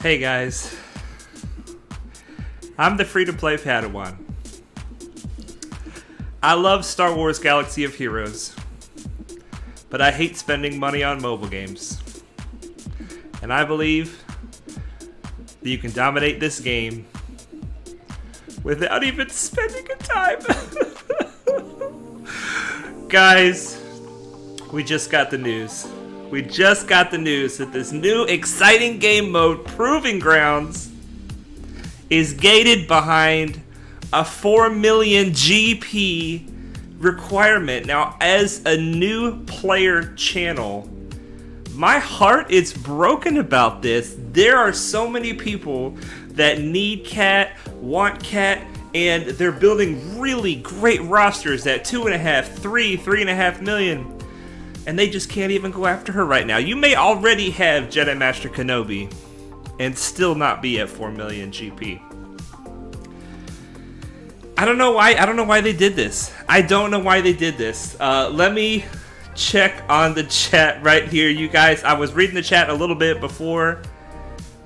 Hey guys, I'm the free-to-play Padawan. I love Star Wars Galaxy of Heroes, but I hate spending money on mobile games. And I believe that you can dominate this game without even spending a time. Guys, we just got the news. We just got the news that this new exciting game mode, Proving Grounds, is gated behind a 4 million GP requirement. Now, as a new player channel, my heart is broken about this. There are so many people that need Cat, want Cat, and they're building really great rosters at 2.5, 3.5 million. And they just can't even go after her right now. You may already have Jedi Master Kenobi and still not be at 4 million GP. I don't know why they did this. I don't know why they did this. Let me check on the chat right here, you guys. I was reading the chat a little bit before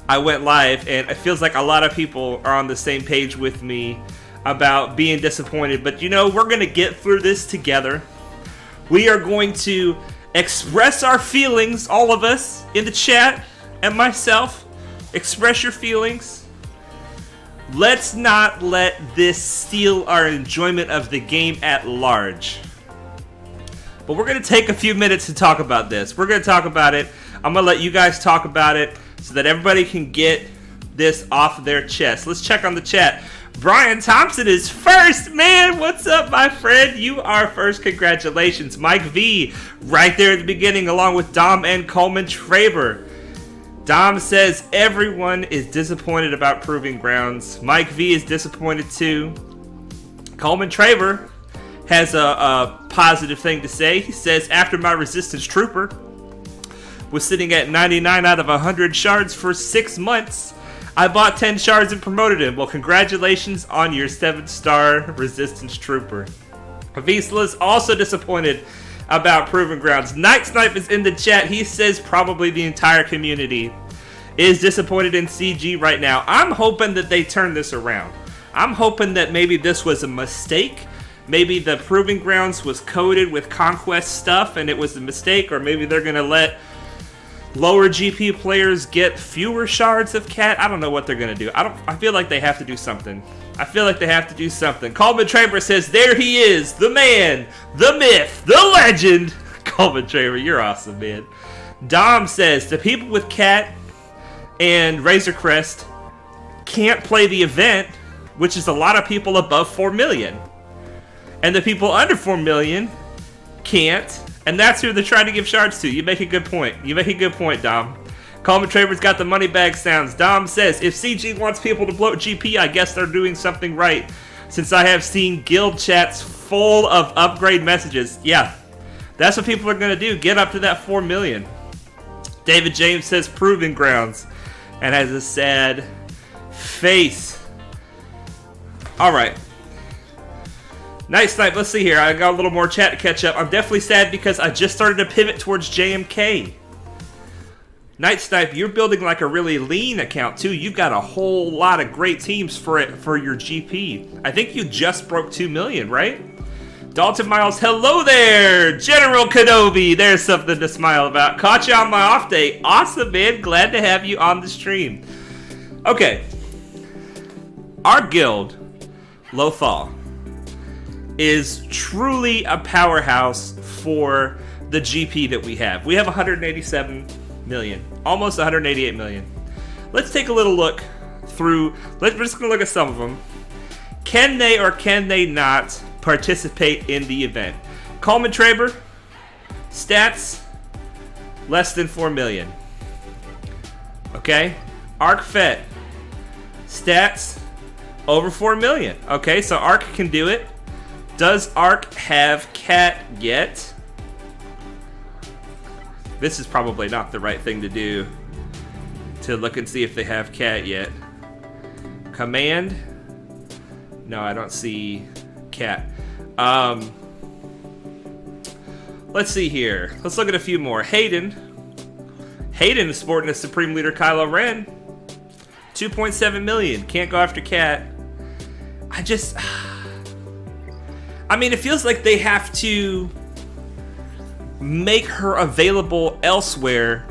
I went live, and it feels like a lot of people are on the same page with me about being disappointed. But you know, we're going to get through this together. We are going to express our feelings, all of us, in the chat, and myself. Express your feelings. Let's not let this steal our enjoyment of the game at large. But we're going to take a few minutes to talk about this. We're going to talk about it. I'm going to let you guys talk about it so that everybody can get this off their chest. Let's check on the chat. Brian Thompson is first. Man, what's up, my friend? You are first. Congratulations. Mike V, right there at the beginning, along with Dom and Coleman Traber. Dom says everyone is disappointed about Proving Grounds. Mike V is disappointed too. Coleman Traber has a positive thing to say. He says, after my Resistance Trooper was sitting at 99 out of 100 shards for 6 months, I bought 10 shards and promoted him. Well, congratulations on your 7-star Resistance Trooper. Avisla is also disappointed about Proving Grounds. Night Snipe is in the chat. He says probably the entire community is disappointed in CG right now. I'm hoping that they turn this around. I'm hoping that maybe this was a mistake. Maybe the Proving Grounds was coded with Conquest stuff and it was a mistake, or maybe they're going to let lower GP players get fewer shards of Cat. I don't know what they're going to do. I feel like they have to do something. Coleman Traber says, there he is, the man, the myth, the legend. Coleman Traber, you're awesome, man. Dom says, the people with Cat and Razor Crest can't play the event, which is a lot of people above 4 million. And the people under 4 million can't. And that's who they're trying to give shards to. You make a good point. Dom. Coleman Traver's got the money bag sounds. Dom says, if CG wants people to bloat GP, I guess they're doing something right. Since I have seen guild chats full of upgrade messages. Yeah, that's what people are going to do. Get up to that 4 million. David James says, Proving Grounds. And has a sad face. Alright. Night Snipe, let's see here. I got a little more chat to catch up. I'm definitely sad because I just started to pivot towards JMK. Night Snipe, you're building like a really lean account too. You've got a whole lot of great teams for your GP. I think you just broke 2 million, right? Dalton Miles, hello there! General Kenobi, there's something to smile about. Caught you on my off day. Awesome, man. Glad to have you on the stream. Okay. Our guild, Lothal, is truly a powerhouse for the GP that we have. We have 187 million, almost 188 million. Let's take a little look through. We're just going to look at some of them. Can they or can they not participate in the event? Coleman Traber, stats, less than 4 million. Okay. Arc Fett, stats, over 4 million. Okay, so Arc can do it. Does Arc have Cat yet? This is probably not the right thing to do, to look and see if they have Cat yet. Command? No, I don't see Cat. Let's see here. Let's look at a few more. Hayden is sporting a Supreme Leader Kylo Ren. 2.7 million. Can't go after Cat. I mean, it feels like they have to make her available elsewhere.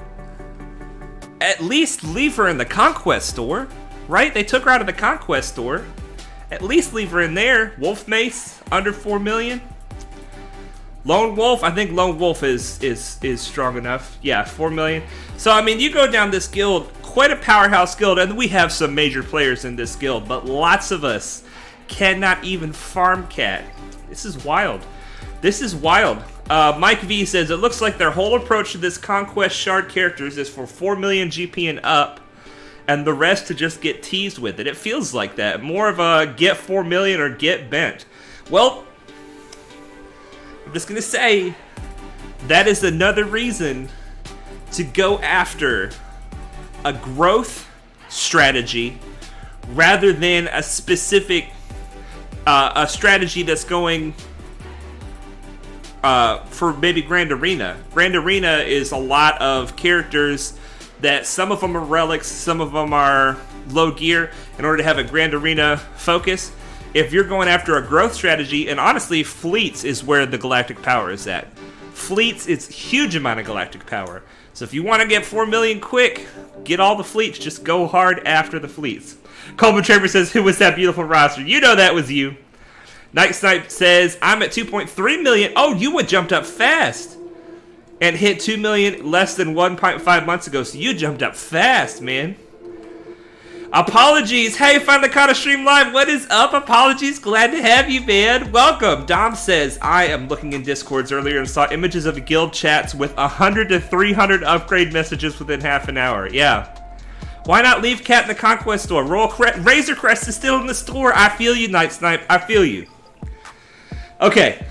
At least leave her in the Conquest store, right? They took her out of the Conquest store. At least leave her in there. Wolf Mace, under 4 million. Lone Wolf, I think Lone Wolf is strong enough. Yeah, 4 million. So, I mean, you go down this guild, quite a powerhouse guild, and we have some major players in this guild, but lots of us cannot even farm Cat. This is wild. This is wild. Mike V says, it looks like their whole approach to this Conquest Shard characters is for 4 million GP and up, and the rest to just get teased with it. It feels like that. More of a get 4 million or get bent. Well, I'm just going to say, that is another reason to go after a growth strategy rather than a specific a strategy that's going for maybe Grand Arena. Grand Arena is a lot of characters that some of them are relics, some of them are low gear in order to have a Grand Arena focus. If you're going after a growth strategy, and honestly, fleets is where the galactic power is at. Fleets is huge amount of galactic power. So if you want to get 4 million quick, get all the fleets. Just go hard after the fleets. Coleman Traver says, who was that beautiful roster? You know that was you. Night Snipe says, I'm at 2.3 million. Oh, you would jumped up fast. And hit 2 million less than 1.5 months ago. So you jumped up fast, man. Apologies. Hey, finally caught a stream live. What is up? Apologies. Glad to have you, man. Welcome. Dom says, I am looking in Discords earlier and saw images of guild chats with 100 to 300 upgrade messages within half an hour. Yeah. Why not leave Cat in the Conquest store? Razor Crest is still in the store. I feel you, Night Snipe. I feel you. Okay.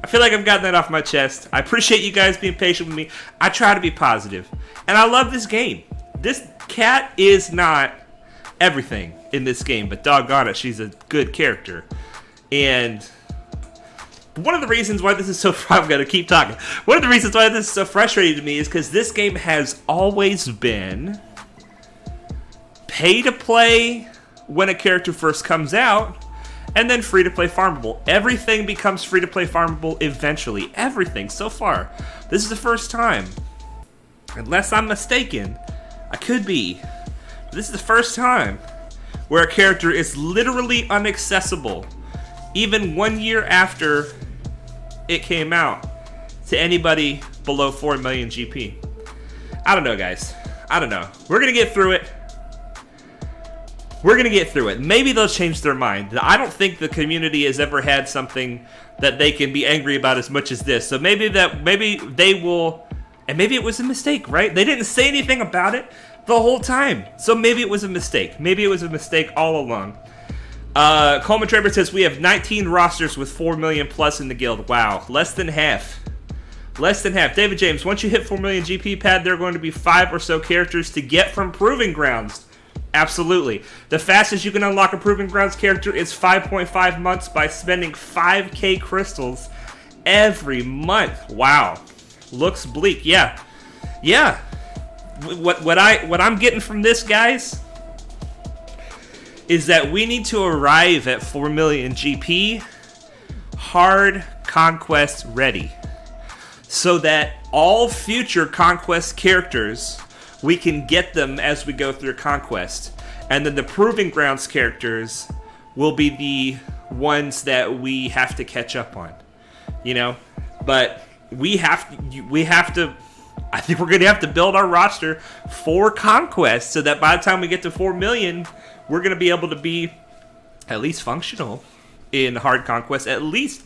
I feel like I've gotten that off my chest. I appreciate you guys being patient with me. I try to be positive. And I love this game. This Cat is not everything in this game, but doggone it, she's a good character. And one of the reasons why this is so... I've got to keep talking. One of the reasons why this is so frustrating to me is because this game has always been pay to play when a character first comes out, and then free to play farmable. Everything becomes free to play farmable eventually. Everything so far. This is the first time, unless I'm mistaken, I could be, but this is the first time where a character is literally inaccessible, even 1 year after it came out, to anybody below 4 million GP. I don't know, guys. I don't know. We're gonna get through it. We're gonna get through it. Maybe they'll change their mind. I don't think the community has ever had something that they can be angry about as much as this. So maybe they will, and maybe it was a mistake, right? They didn't say anything about it the whole time. So maybe it was a mistake. Maybe it was a mistake all along. Coleman Traver says, we have 19 rosters with 4 million plus in the guild. Wow, less than half. Less than half. David James, once you hit 4 million GP pad, there are going to be 5 or so characters to get from Proving Grounds. Absolutely. The fastest you can unlock a Proving Grounds character is 5.5 months by spending 5k crystals every month. Wow. Looks bleak. Yeah. Yeah. What I'm getting from this, guys, is that we need to arrive at 4 million GP hard conquest ready, so that all future conquest characters, we can get them as we go through conquest, and then the Proving Grounds characters will be the ones that we have to catch up on, you know. But we have to. I think we're gonna have to build our roster for conquest, so that by the time we get to 4 million, we're gonna be able to be at least functional in hard conquest, at least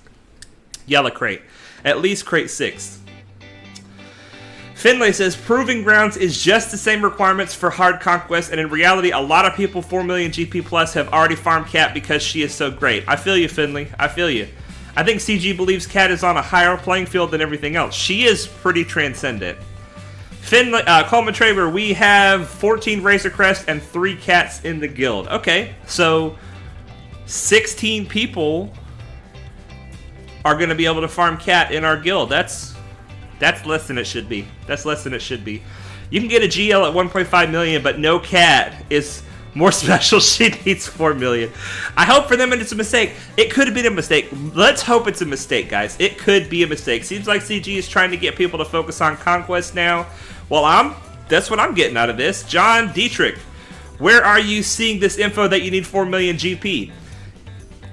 yellow crate, at least crate 6. Finlay says, Proving Grounds is just the same requirements for hard conquest, and in reality, a lot of people 4 million GP plus have already farmed Cat because she is so great. I feel you, Finlay. I feel you. I think CG believes Cat is on a higher playing field than everything else. She is pretty transcendent. Finlay, Coleman Traver, we have 14 Razor Crest and 3 Cats in the guild. Okay, so 16 people are going to be able to farm Cat in our guild. That's less than it should be. That's less than it should be. You can get a GL at 1.5 million, but no cat is more special. She needs 4 million. I hope for them it's a mistake. It could have been a mistake. Let's hope it's a mistake, guys. It could be a mistake. Seems like CG is trying to get people to focus on Conquest now. Well, that's what I'm getting out of this. John Dietrich, where are you seeing this info that you need 4 million GP?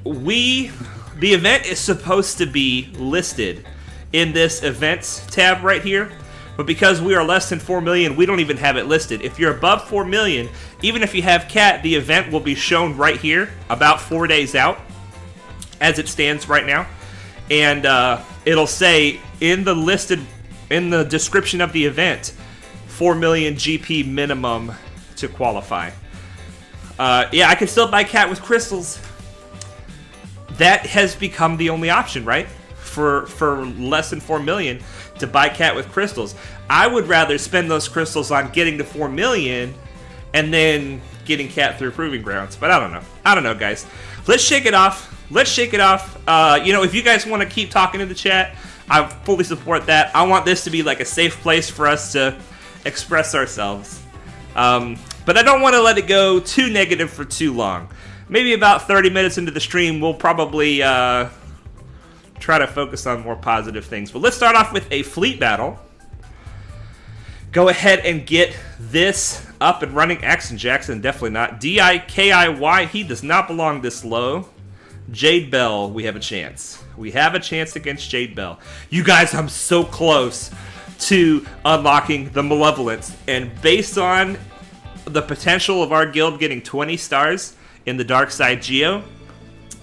The event is supposed to be listed in this events tab right here, but because we are less than 4 million, we don't even have it listed. If you're above 4 million, even if you have cat, the event will be shown right here about 4 days out as it stands right now. And it'll say in the description of the event, 4 million GP minimum to qualify. Yeah, I can still buy cat with crystals. That has become the only option, right? For less than 4 million to buy cat with crystals. I would rather spend those crystals on getting to 4 million and then getting cat through Proving Grounds. But I don't know. I don't know, guys. Let's shake it off. Let's shake it off. If you guys want to keep talking in the chat, I fully support that. I want this to be like a safe place for us to express ourselves. But I don't want to let it go too negative for too long. Maybe about 30 minutes into the stream, we'll probably try to focus on more positive things. But let's start off with a fleet battle. Go ahead and get this up and running. Axon Jackson, definitely not. D-I-K-I-Y, he does not belong this low. Jade Bell, we have a chance. We have a chance against Jade Bell. You guys, I'm so close to unlocking the Malevolence. And based on the potential of our guild getting 20 stars in the Dark Side Geo,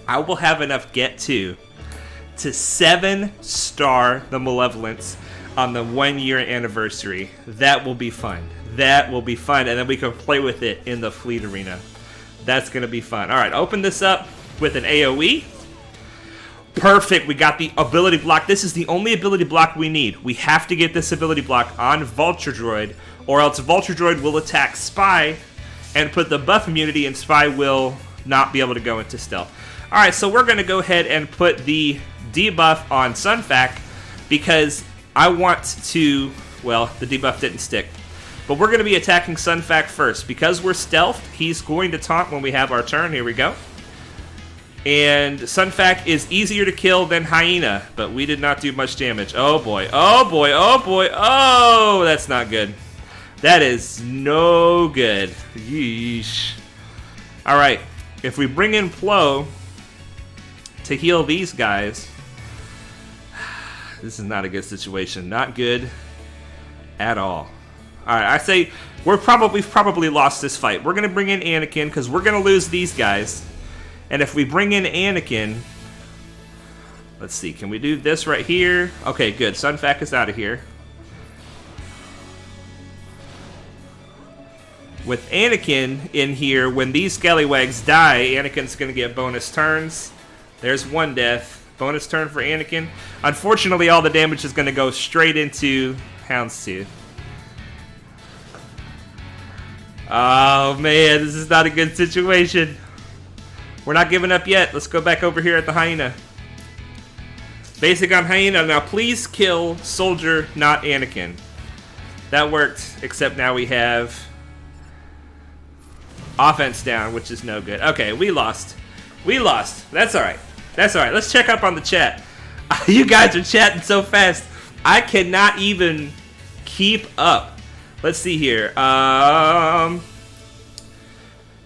I will have enough get to 7-star the Malevolence on the 1-year anniversary. That will be fun. That will be fun. And then we can play with it in the fleet arena. That's going to be fun. All right, open this up with an AoE. Perfect. We got the ability block. This is the only ability block we need. We have to get this ability block on Vulture Droid, or else Vulture Droid will attack Spy and put the buff immunity, and Spy will not be able to go into stealth. All right, so we're going to go ahead and put the debuff on Sunfac because I want to, well, the debuff didn't stick. But we're going to be attacking Sunfac first. Because we're stealthed, he's going to taunt when we have our turn. Here we go. And Sunfac is easier to kill than Hyena, but we did not do much damage. Oh boy, oh boy, oh boy, oh, that's not good. That is no good. Yeesh. All right, if we bring in Plo to heal these guys, this is not a good situation. Not good at all. All right, I say we've probably lost this fight. We're going to bring in Anakin because we're going to lose these guys. And if we bring in Anakin, let's see, can we do this right here? Okay, good. Sunfac is out of here. With Anakin in here, when these scallywags die, Anakin's going to get bonus turns. There's one death. Bonus turn for Anakin. Unfortunately, all the damage is going to go straight into Houndstooth. Oh, man, this is not a good situation. We're not giving up yet. Let's go back over here at the Hyena. Basic on Hyena. Now, please kill Soldier, not Anakin. That worked, except now we have offense down, which is no good. Okay, we lost. We lost. That's all right. That's all right. Let's check up on the chat. You guys are chatting so fast. I cannot even keep up. Let's see here.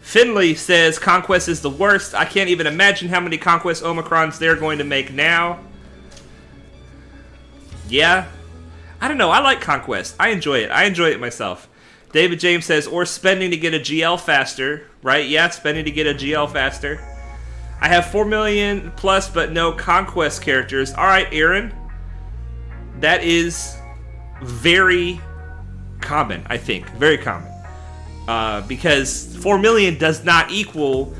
Finley says Conquest is the worst. I can't even imagine how many Conquest Omicrons they're going to make now. Yeah. I don't know. I like Conquest. I enjoy it. I enjoy it myself. David James says, or spending to get a GL faster. Right? Yeah, spending to get a GL faster. I have 4 million plus, but no Conquest characters. All right, Aaron. That is very common, I think. Very common. Because 4 million does not equal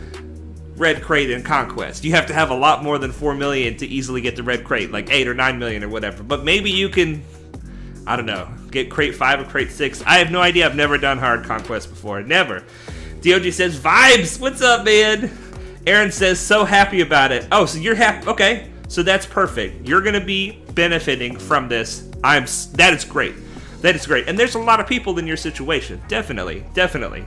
Red Crate in Conquest. You have to have a lot more than 4 million to easily get the Red Crate, like 8 or 9 million or whatever. But maybe you can, I don't know, get Crate 5 or Crate 6. I have no idea. I've never done hard Conquest before. Never. DOG says, vibes! What's up, man? Aaron says, so happy about it. Oh, so you're happy. Okay, so that's perfect. You're going to be benefiting from this. That is great. That is great. And there's a lot of people in your situation. Definitely. Definitely.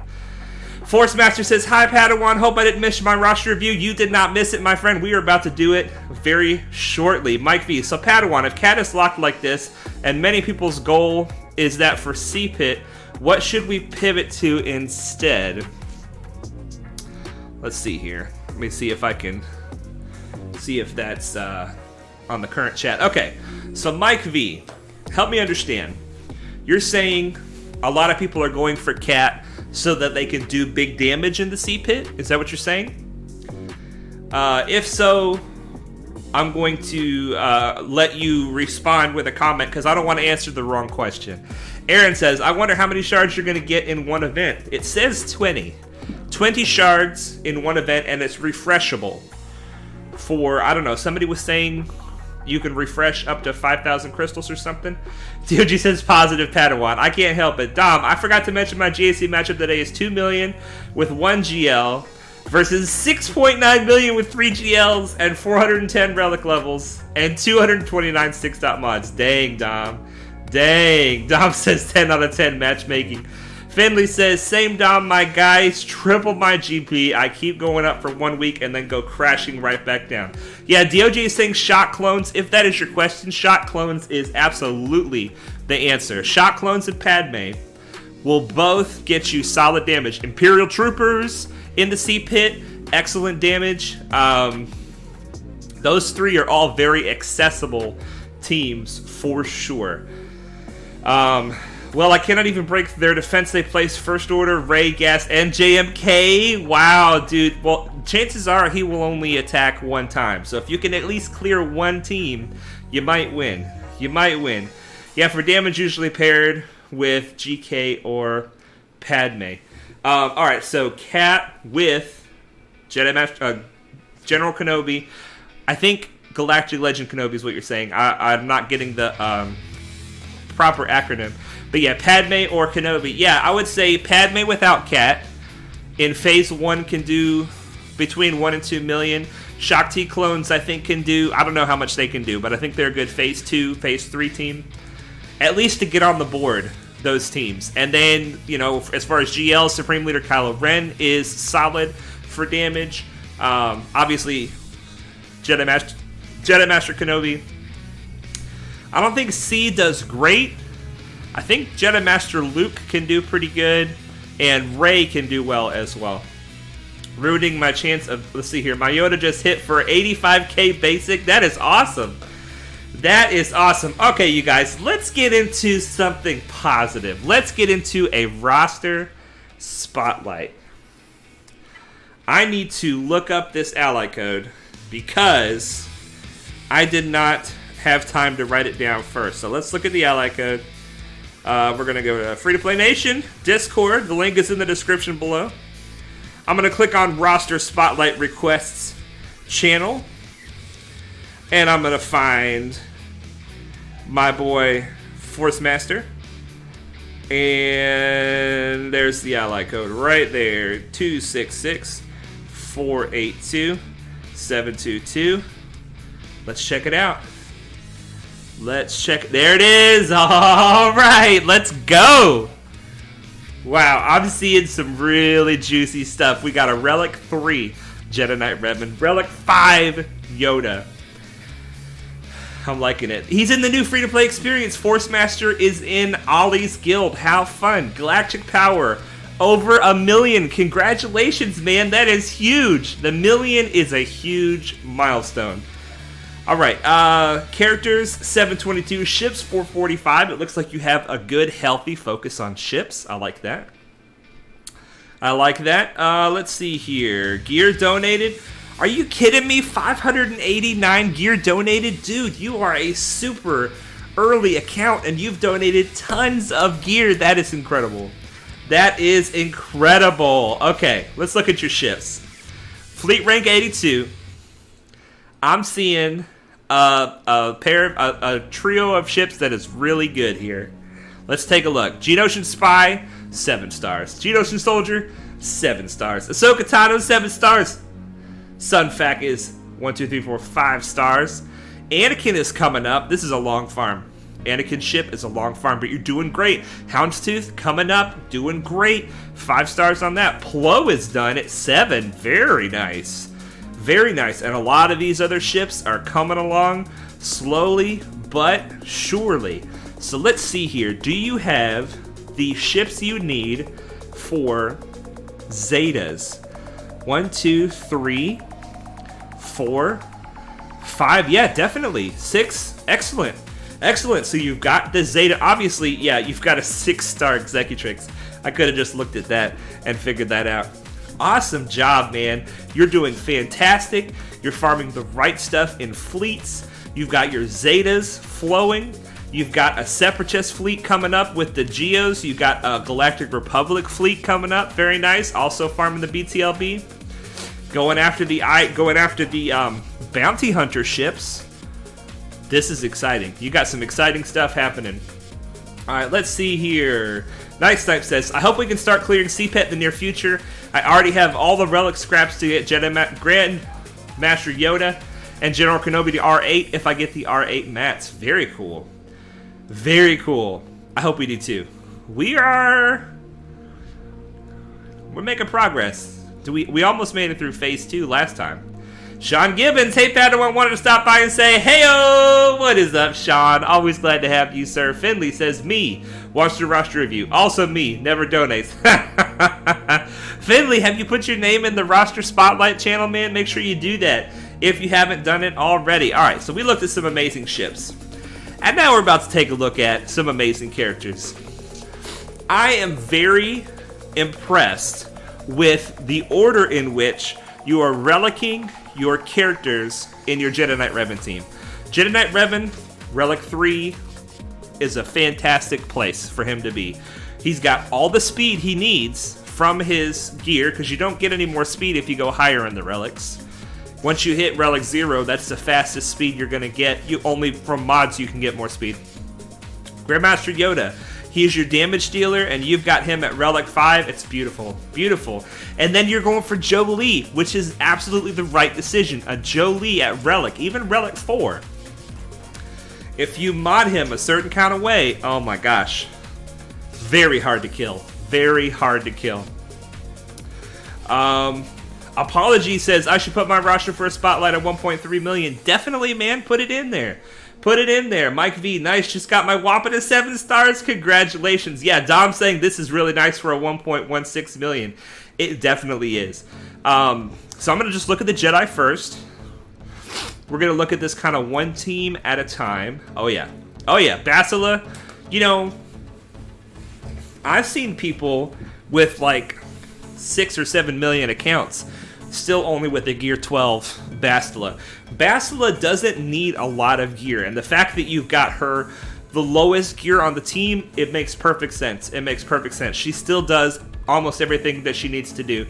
Force Master says, hi, Padawan. Hope I didn't miss my roster review. You did not miss it, my friend. We are about to do it very shortly. Mike V. So, Padawan, if Cat is locked like this, and many people's goal is that for C-Pit, what should we pivot to instead? Let's see here. Let me see if I can see if that's on the current chat. Okay, so Mike V, help me understand. You're saying a lot of people are going for Cat so that they can do big damage in the C-Pit? Is that what you're saying? If so, I'm going to let you respond with a comment because I don't want to answer the wrong question. Aaron says, I wonder how many shards you're going to get in one event. It says 20. 20 shards in one event, and it's refreshable. For, I don't know, somebody was saying you can refresh up to 5,000 crystals or something. DOG says positive Padawan. I can't help it. Dom, I forgot to mention my GAC matchup today is 2 million with 1 GL versus 6.9 million with 3 GLs and 410 relic levels and 229 6-dot mods. Dang, Dom. Dang. Dom says 10 out of 10 matchmaking. Finley says, same Dom, my guys, triple my GP. I keep going up for 1 week and then go crashing right back down. Yeah, DOG is saying Shaak clones. If that is your question, Shaak clones is absolutely the answer. Shaak clones and Padme will both get you solid damage. Imperial troopers in the C-Pit, excellent damage. Those three are all very accessible teams for sure. Well, I cannot even break their defense. They place First Order, Ray, Gas, and JMK. Wow, dude. Well, chances are he will only attack one time. So if you can at least clear one team, you might win. You might win. Yeah, for damage usually paired with GK or Padme. Alright, so Cat with Jedi Master, General Kenobi. I think Galactic Legend Kenobi is what you're saying. I'm not getting the proper acronym. But yeah, Padme or Kenobi. Yeah, I would say Padme without Cat. In Phase 1 can do between 1 and 2 million. Shaak T clones, I think, can do... I don't know how much they can do, but I think they're a good Phase 2, Phase 3 team. At least to get on the board, those teams. And then, you know, as far as GL, Supreme Leader Kylo Ren is solid for damage. Obviously, Jedi Master Kenobi. I don't think C does great. I think Jedi Master Luke can do pretty good, and Rey can do well as well. Ruining my chance of, let's see here, my Yoda just hit for 85k basic. That is awesome. That is awesome. Okay, you guys, let's get into something positive. Let's get into a roster spotlight. I need to look up this ally code because I did not have time to write it down first. So let's look at the ally code. We're going to go to Free to Play Nation, Discord. The link is in the description below. I'm going to click on Roster Spotlight Requests channel. And I'm going to find my boy Force Master. And there's the ally code right there. 266-482-722. Let's check it out. Let's check. There it is. All right, let's go. Wow, I'm seeing some really juicy stuff. We got a Relic 3 Jedi Knight Redmond, Relic 5 Yoda. I'm liking it. He's in the new free-to-play experience. Force Master is in Ollie's Guild. How fun. Galactic Power. Over 1 million. Congratulations, man. That is huge. The 1 million is a huge milestone. Alright, characters 722, ships 445. It looks like you have a good, healthy focus on ships. I like that. I like that. Let's see here. Gear donated. Are you kidding me? 589 gear donated? Dude, you are a super early account and you've donated tons of gear. That is incredible. That is incredible. Okay, let's look at your ships. Fleet rank 82. I'm seeing a trio of ships that is really good here. Let's take a look. Geonosian Spy, 7 stars. Geonosian Soldier, 7 stars. Ahsoka Tano, 7 stars. Sunfac is 1, 2, 3, 4, 5 stars. Anakin is coming up. This is a long farm. Anakin's ship is a long farm, but you're doing great. Houndstooth coming up, doing great. 5 stars on that. Plo is done at 7. Very nice. Very nice. And a lot of these other ships are coming along slowly but surely. So let's see here. Do you have the ships you need for Zetas? 1, 2, 3, 4, 5. Yeah, definitely. 6. Excellent. Excellent. So you've got the Zeta. Obviously, yeah, you've got a 6-star Executrix. I could have just looked at that and figured that out. Awesome job, man. You're doing fantastic. You're farming the right stuff in fleets. You've got your Zetas flowing. You've got a Separatist fleet coming up with the Geos. You've got a Galactic Republic fleet coming up. Very nice. Also farming the BTLB. Going after the bounty hunter ships. This is exciting. You got some exciting stuff happening. All right, let's see here. Nightsnipe says, I hope we can start clearing CPET in the near future. I already have all the relic scraps to get Grand Master Yoda and General Kenobi to R8 if I get the R8 mats. Very cool. Very cool. I hope we do too. We're making progress. We almost made it through phase 2 last time. Sean Gibbons, hey Padawan, wanted to stop by and say, heyo! What is up, Sean? Always glad to have you, sir. Finley says, me. Watch the roster review. Also me. Never donates. Finley, have you put your name in the roster spotlight channel, man? Make sure you do that if you haven't done it already. All right, so we looked at some amazing ships. And now we're about to take a look at some amazing characters. I am very impressed with the order in which you are relicking your characters in your Jedi Knight Revan team. Jedi Knight Revan, Relic 3, is a fantastic place for him to be. He's got all the speed he needs from his gear, because you don't get any more speed if you go higher in the relics. Once you hit Relic 0, that's the fastest speed you're going to get. Only from mods you can get more speed. Grandmaster Yoda, he's your damage dealer, and you've got him at Relic 5. It's beautiful. Beautiful. And then you're going for Joe Lee, which is absolutely the right decision. A Joe Lee at Relic, even Relic 4. If you mod him a certain kind of way, oh my gosh. Very hard to kill. Very hard to kill. Apology says, I should put my roster for a spotlight at 1.3 million. Definitely, man. Put it in there. Put it in there. Mike V, nice. Just got my whopping of 7 stars. Congratulations. Yeah, Dom saying this is really nice for a 1.16 million. It definitely is. So I'm going to just look at the Jedi first. We're going to look at this kind of one team at a time. Oh, yeah. Oh, yeah. Bastilla. You know, I've seen people with like 6 or 7 million accounts still only with a Gear 12 Bastilla. Bastilla doesn't need a lot of gear, and the fact that you've got her the lowest gear on the team, it makes perfect sense. It makes perfect sense. She still does almost everything that she needs to do.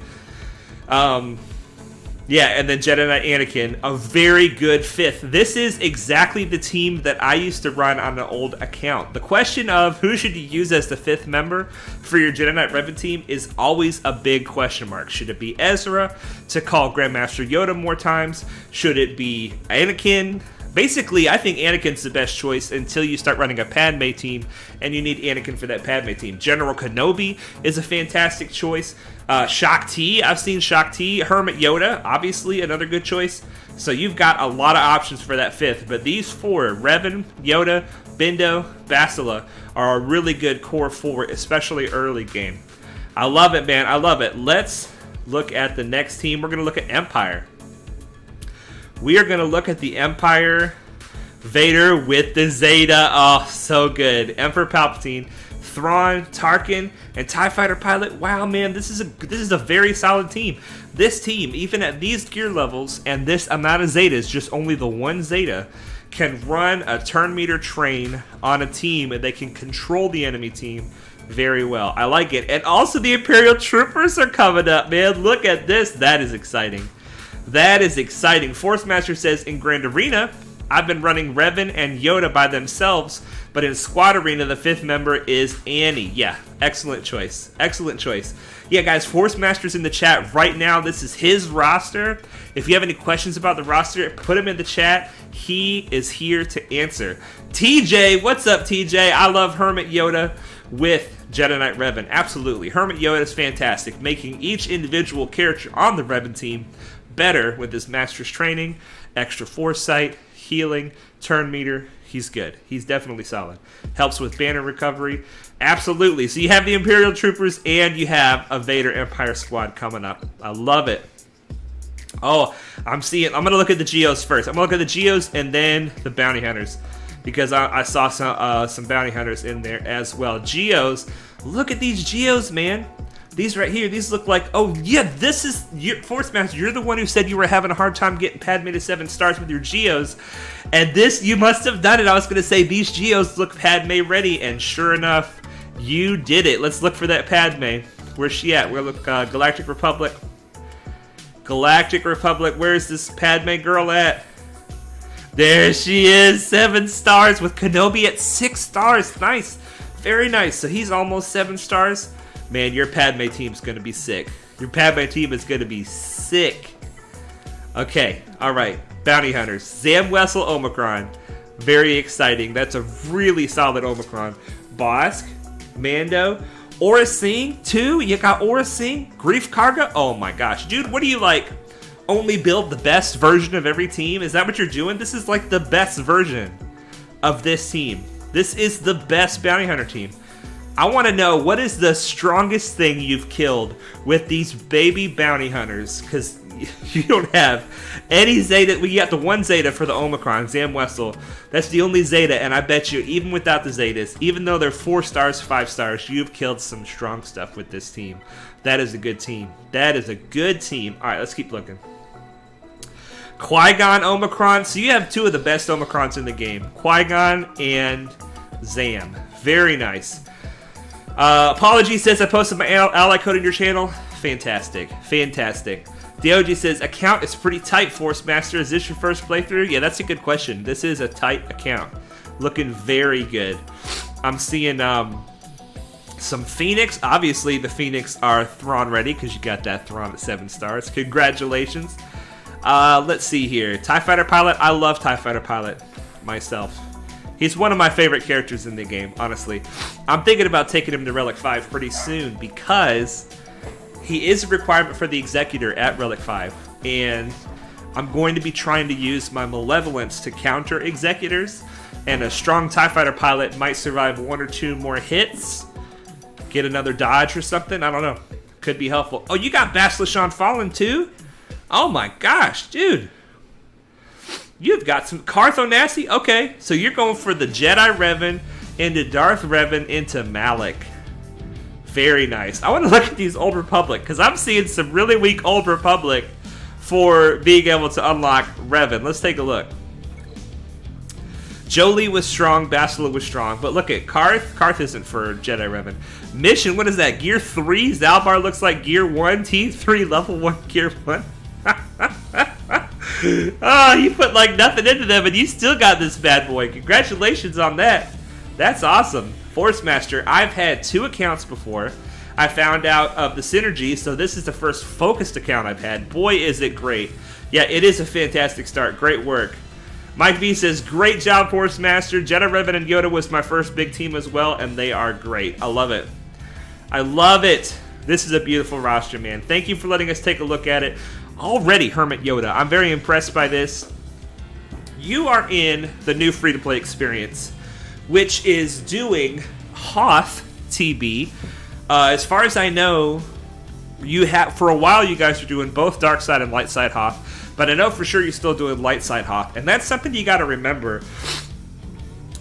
Yeah, and then Jedi Knight Anakin, a very good 5th. This is exactly the team that I used to run on an old account. The question of who should you use as the 5th member for your Jedi Knight Revan team is always a big question mark. Should it be Ezra to call Grandmaster Yoda more times? Should it be Anakin? Basically, I think Anakin's the best choice until you start running a Padme team, and you need Anakin for that Padme team. General Kenobi is a fantastic choice. Shaak T, I've seen Shaak T. Hermit Yoda, obviously another good choice. So you've got a lot of options for that 5th, but these 4, Revan, Yoda, Bindo, Bastilla, are a really good core 4, especially early game. I love it, man. I love it. Let's look at the next team. We're going to look at Empire. We are going to look at the Empire Vader with the Zeta. Oh, so good. Emperor Palpatine, Thrawn, Tarkin, and TIE Fighter pilot. Wow, man, this is a very solid team. This team, even at these gear levels and this amount of Zetas, just only the one Zeta, can run a turn meter train on a team, and they can control the enemy team very well. I like it. And also the Imperial Troopers are coming up, man. Look at this. That is exciting. That is exciting. Force Master says in Grand Arena, I've been running Revan and Yoda by themselves, but in Squad Arena, the 5th member is Annie. Yeah, excellent choice. Excellent choice. Yeah, guys, Force Master's in the chat right now. This is his roster. If you have any questions about the roster, put them in the chat. He is here to answer. TJ, what's up, TJ? I love Hermit Yoda with Jedi Knight Revan. Absolutely. Hermit Yoda is fantastic, making each individual character on the Revan team better with his Master's Training, extra foresight, healing, turn meter. He's good. He's definitely solid. Helps with banner recovery. Absolutely. So you have the Imperial Troopers and you have a Vader Empire squad coming up. I love it. Oh, I'm going to look at the Geos first. I'm going to look at the Geos and then the Bounty Hunters, because I saw some Bounty Hunters in there as well. Geos. Look at these Geos, man. These right here, these look like, oh yeah, this is, Force Master, you're the one who said you were having a hard time getting Padme to 7 stars with your Geos. And this, you must have done it. I was going to say, these Geos look Padme ready, and sure enough, you did it. Let's look for that Padme. Where's she at? We're look, Galactic Republic. Galactic Republic, where's this Padme girl at? There she is, 7 stars with Kenobi at 6 stars. Nice, very nice. So he's almost 7 stars. Man, your Padme team's going to be sick. Your Padme team is going to be sick. Okay, alright. Bounty Hunters. Zam Wessel Omicron. Very exciting. That's a really solid Omicron. Bosk. Mando. Aura Singh, too. You got Aura Singh. Grief Karga. Oh my gosh. Dude, what do you like? Only build the best version of every team? Is that what you're doing? This is like the best version of this team. This is the best Bounty Hunter team. I want to know, what is the strongest thing you've killed with these baby bounty hunters? Because you don't have any Zeta. We got the one Zeta for the Omicron, Zam Wessel. That's the only Zeta, and I bet you, even without the Zetas, even though they're 4 stars, 5 stars, you've killed some strong stuff with this team. That is a good team. That is a good team. All right, let's keep looking. Qui-Gon Omicron. So you have 2 of the best Omicrons in the game. Qui-Gon and Zam. Very nice. Apology says I posted my ally code in your channel. Fantastic. Fantastic. DOG says account is pretty tight, Force Master. Is this your first playthrough? Yeah, that's a good question. This is a tight account. Looking very good. I'm seeing some Phoenix. Obviously, the Phoenix are Thrawn ready because you got that Thrawn at 7 stars. Congratulations. Let's see here. TIE Fighter Pilot. I love TIE Fighter Pilot myself. He's one of my favorite characters in the game, honestly. I'm thinking about taking him to Relic 5 pretty soon because he is a requirement for the Executor at Relic 5. And I'm going to be trying to use my Malevolence to counter Executors. And a strong TIE Fighter pilot might survive 1 or 2 more hits. Get another dodge or something. I don't know. Could be helpful. Oh, you got Bastilla on Fallen too? Oh my gosh, dude. You've got some Karth Onasi? Okay, so you're going for the Jedi Revan into Darth Revan into Malak. Very nice. I want to look at these Old Republic, because I'm seeing some really weak Old Republic for being able to unlock Revan. Let's take a look. Jolie was strong, Bastilla was strong, but look at Karth. Karth isn't for Jedi Revan. Mission, what is that? Gear 3? Zalbar looks like Gear 1, T3, level 1, Gear 1. Oh, you put like nothing into them and you still got this bad boy. Congratulations on that. That's awesome. Force Master, I've had 2 accounts before. I found out of the synergy, so this is the first focused account I've had. Boy, is it great. Yeah, it is a fantastic start. Great work. Mike V says, great job, Force Master. Jedi Revan and Yoda was my first big team as well, and they are great. I love it. I love it. This is a beautiful roster, man. Thank you for letting us take a look at it. Already, Hermit Yoda. I'm very impressed by this. You are in the new free-to-play experience, which is doing Hoth TB. As far as I know, you have for a while you guys are doing both Dark Side and Light Side Hoth, but I know for sure you're still doing Light Side Hoth, and that's something you got to remember.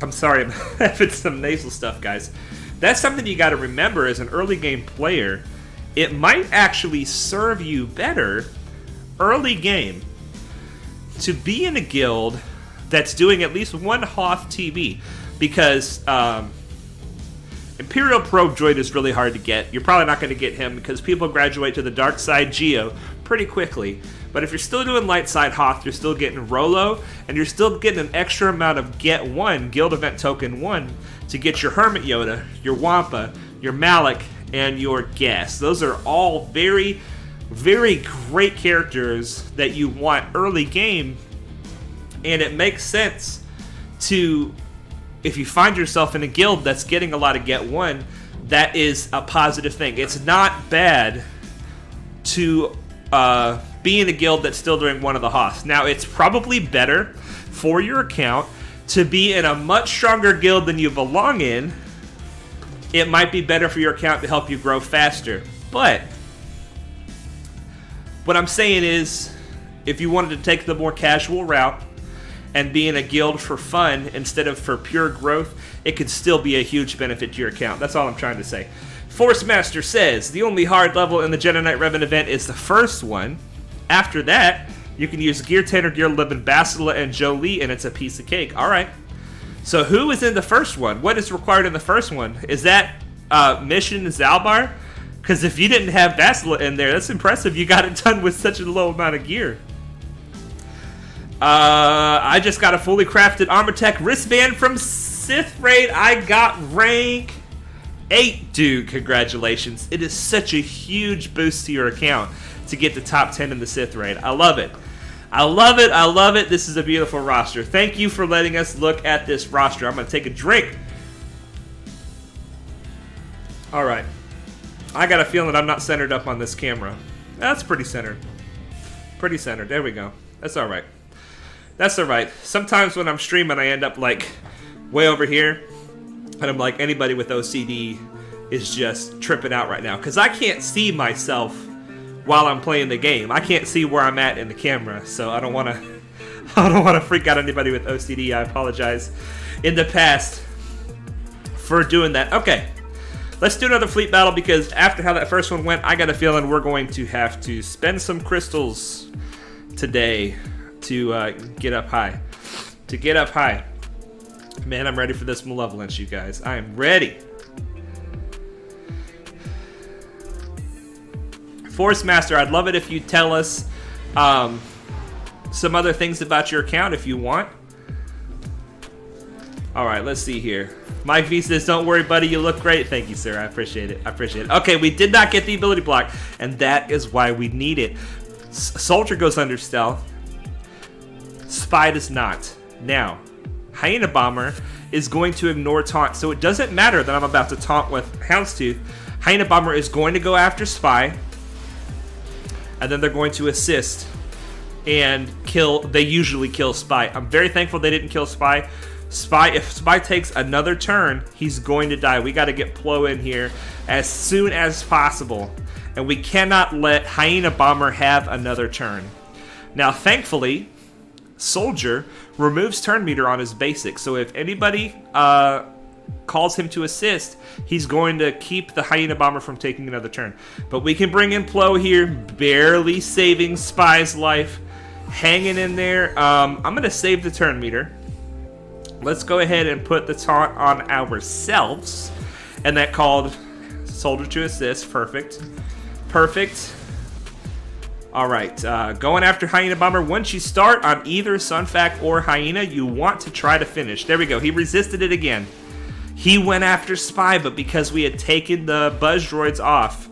I'm sorry, I'm having some nasal stuff, guys. That's something you got to remember as an early game player. It might actually serve you better early game to be in a guild that's doing at least one Hoth TB, because Imperial Probe Droid is really hard to get. You're probably not going to get him because people graduate to the dark side Geo pretty quickly. But if you're still doing light side Hoth, you're still getting Rolo, and you're still getting an extra amount of Get 1, Guild Event Token 1, to get your Hermit Yoda, your Wampa, your Malak, and your Guest. Those are all very, very great characters that you want early game, and it makes sense to, if you find yourself in a guild that's getting a lot of Get 1, that is a positive thing. It's not bad to be in a guild that's still doing one of the Hoths. Now, it's probably better for your account to be in a much stronger guild than you belong in. It might be better for your account to help you grow faster. But what I'm saying is, if you wanted to take the more casual route and be in a guild for fun instead of for pure growth, it could still be a huge benefit to your account. That's all I'm trying to say. Force Master says, the only hard level in the Jedi Knight Revan event is the first one. After that, you can use Gear 10 or Gear 11 Bastilla and Jolie, and it's a piece of cake. Alright. So who is in the first one? What is required in the first one? Is that Mission Zalbar? Because if you didn't have Bastilla in there, that's impressive. You got it done with such a low amount of gear. I just got a fully crafted Armor Tech wristband from Sith Raid. I got rank 8. Dude, congratulations. It is such a huge boost to your account to get the top 10 in the Sith Raid. I love it. I love it. I love it. This is a beautiful roster. Thank you for letting us look at this roster. I'm going to take a drink. All right. I got a feeling I'm not centered up on this camera. That's pretty centered. Pretty centered. There we go. That's all right. That's all right. Sometimes when I'm streaming, I end up like way over here. And I'm like, anybody with OCD is just tripping out right now. Because I can't see myself while I'm playing the game. I can't see where I'm at in the camera. So I don't want to freak out anybody with OCD. I apologize in the past for doing that. Okay. Let's do another fleet battle, because after how that first one went, I got a feeling we're going to have to spend some crystals today to get up high. To get up high. Man, I'm ready for this malevolence, you guys. I am ready. Force Master, I'd love it if you tell us some other things about your account if you want. Alright, let's see here. Mike V says, don't worry, buddy, you look great. Thank you, sir. I appreciate it. I appreciate it. Okay, we did not get the ability block, and that is why we need it. Soldier goes under stealth. Spy does not. Now, Hyena Bomber is going to ignore taunt, so it doesn't matter that I'm about to taunt with Houndstooth. Hyena Bomber is going to go after Spy, and then they're going to assist and kill. They usually kill Spy. I'm very thankful they didn't kill Spy. If Spy takes another turn, he's going to die. We got to get Plo in here as soon as possible, and we cannot let Hyena Bomber have another turn. Now, thankfully, Soldier removes turn meter on his basic, so if anybody calls him to assist, he's going to keep the Hyena Bomber from taking another turn. But we can bring in Plo here, barely saving Spy's life, hanging in there. I'm going to save the turn meter. Let's go ahead and put the taunt on ourselves, and that called Soldier to assist. Perfect. Perfect. Alright, going after Hyena Bomber. Once you start on either Sunfac or Hyena, you want to try to finish. There we go. He resisted it again. He went after Spy, but because we had taken the Buzz Droids off,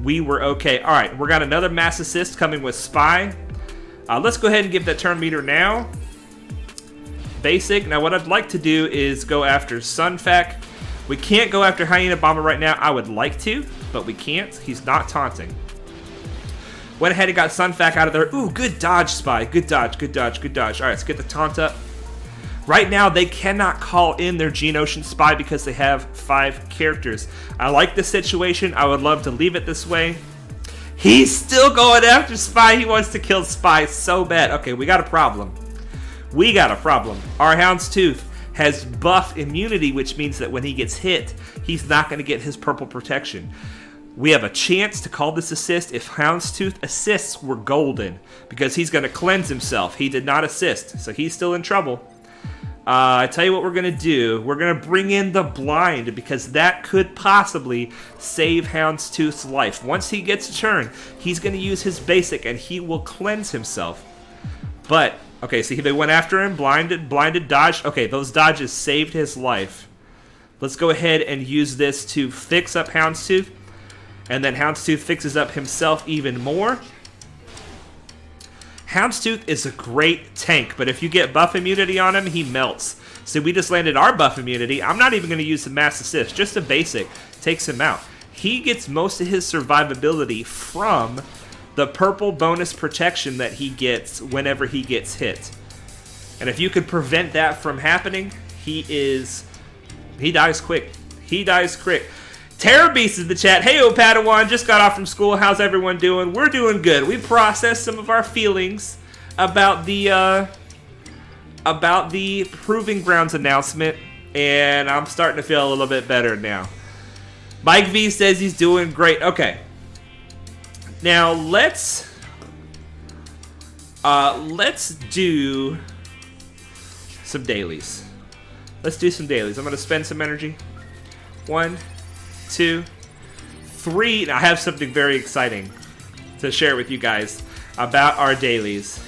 we were okay. Alright, we got another mass assist coming with Spy. Let's go ahead and give that turn meter now. Basic. Now what I'd like to do is go after Sunfac. We can't go after Hyena Bomber right now. I would like to, but we can't. He's not taunting. Went ahead and got Sunfac out of there. Ooh, good dodge, Spy. Good dodge, good dodge, good dodge. Alright, let's get the taunt up. Right now, they cannot call in their Geonosian Spy because they have 5 characters. I like this situation. I would love to leave it this way. He's still going after Spy. He wants to kill Spy so bad. Okay, we got a problem. We got a problem. Our Houndstooth has buff immunity, which means that when he gets hit, he's not going to get his purple protection. We have a chance to call this assist. If Houndstooth assists, we're golden, because he's going to cleanse himself. He did not assist, so he's still in trouble. I tell you what we're going to do. We're going to bring in the blind because that could possibly save Houndstooth's life. Once he gets a turn, he's going to use his basic and he will cleanse himself. But, okay, see, they went after him, blinded, dodged. Okay, those dodges saved his life. Let's go ahead and use this to fix up Houndstooth. And then Houndstooth fixes up himself even more. Houndstooth is a great tank, but if you get buff immunity on him, he melts. So we just landed our buff immunity. I'm not even going to use the mass assist. Just a basic takes him out. He gets most of his survivability from the purple bonus protection that he gets whenever he gets hit. And if you could prevent that from happening, he dies quick. He dies quick. Terror Beast is in the chat. Hey, Padawan, just got off from school. How's everyone doing? We're doing good. We processed some of our feelings about the Proving Grounds announcement, and I'm starting to feel a little bit better now. Mike V says he's doing great. Okay. Now let's do some dailies. Let's do some dailies. I'm going to spend some energy. 1, 2, 3. Now, I have something very exciting to share with you guys about our dailies.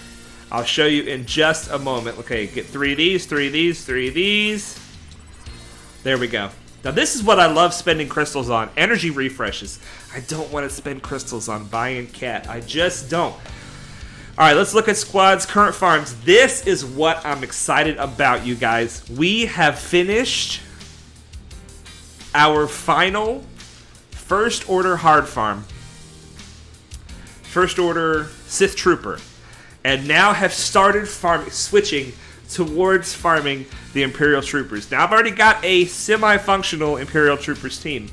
I'll show you in just a moment. Okay, get 3 of these, 3 of these, 3 of these. There we go. Now, this is what I love spending crystals on. Energy refreshes. I don't want to spend crystals on buying cat. I just don't. All right, let's look at squads, current farms. This is what I'm excited about, you guys. We have finished our final First Order hard farm. First Order Sith Trooper. And now have started switching towards farming the Imperial Troopers. Now, I've already got a semi-functional Imperial Troopers team.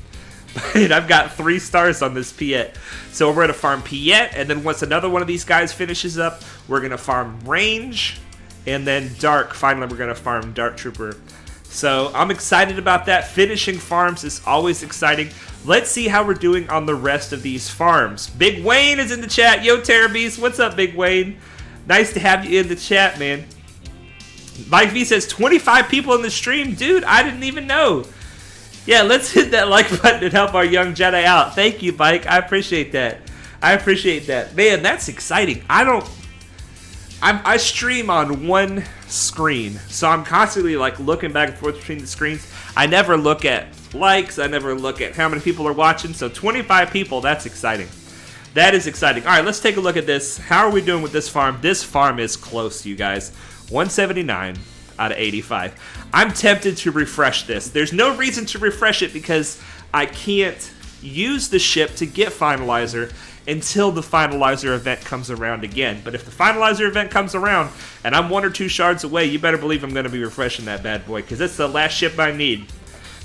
But I've got 3 stars on this Piet. So we're going to farm Piet, and then once another one of these guys finishes up, we're going to farm Range, and then Dark. Finally, we're going to farm Dark Trooper. So I'm excited about that. Finishing farms is always exciting. Let's see how we're doing on the rest of these farms. Big Wayne is in the chat. Yo, Terror Beast. What's up, Big Wayne? Nice to have you in the chat, man. Mike V says 25 people in the stream. Dude, I didn't even know. Yeah, let's hit that like button and help our young Jedi out. Thank you, Mike. I appreciate that. I appreciate that. Man, that's exciting. I stream on one screen, so I'm constantly like looking back and forth between the screens. I never look at likes. I never look at how many people are watching. So 25 people, that's exciting. That is exciting. All right, let's take a look at this. How are we doing with this farm? This farm is close, you guys. 179 out of 85. I'm tempted to refresh this. There's no reason to refresh it because I can't use the ship to get Finalizer until the Finalizer event comes around again. But if the Finalizer event comes around and I'm 1 or 2 shards away, you better believe I'm going to be refreshing that bad boy because it's the last ship I need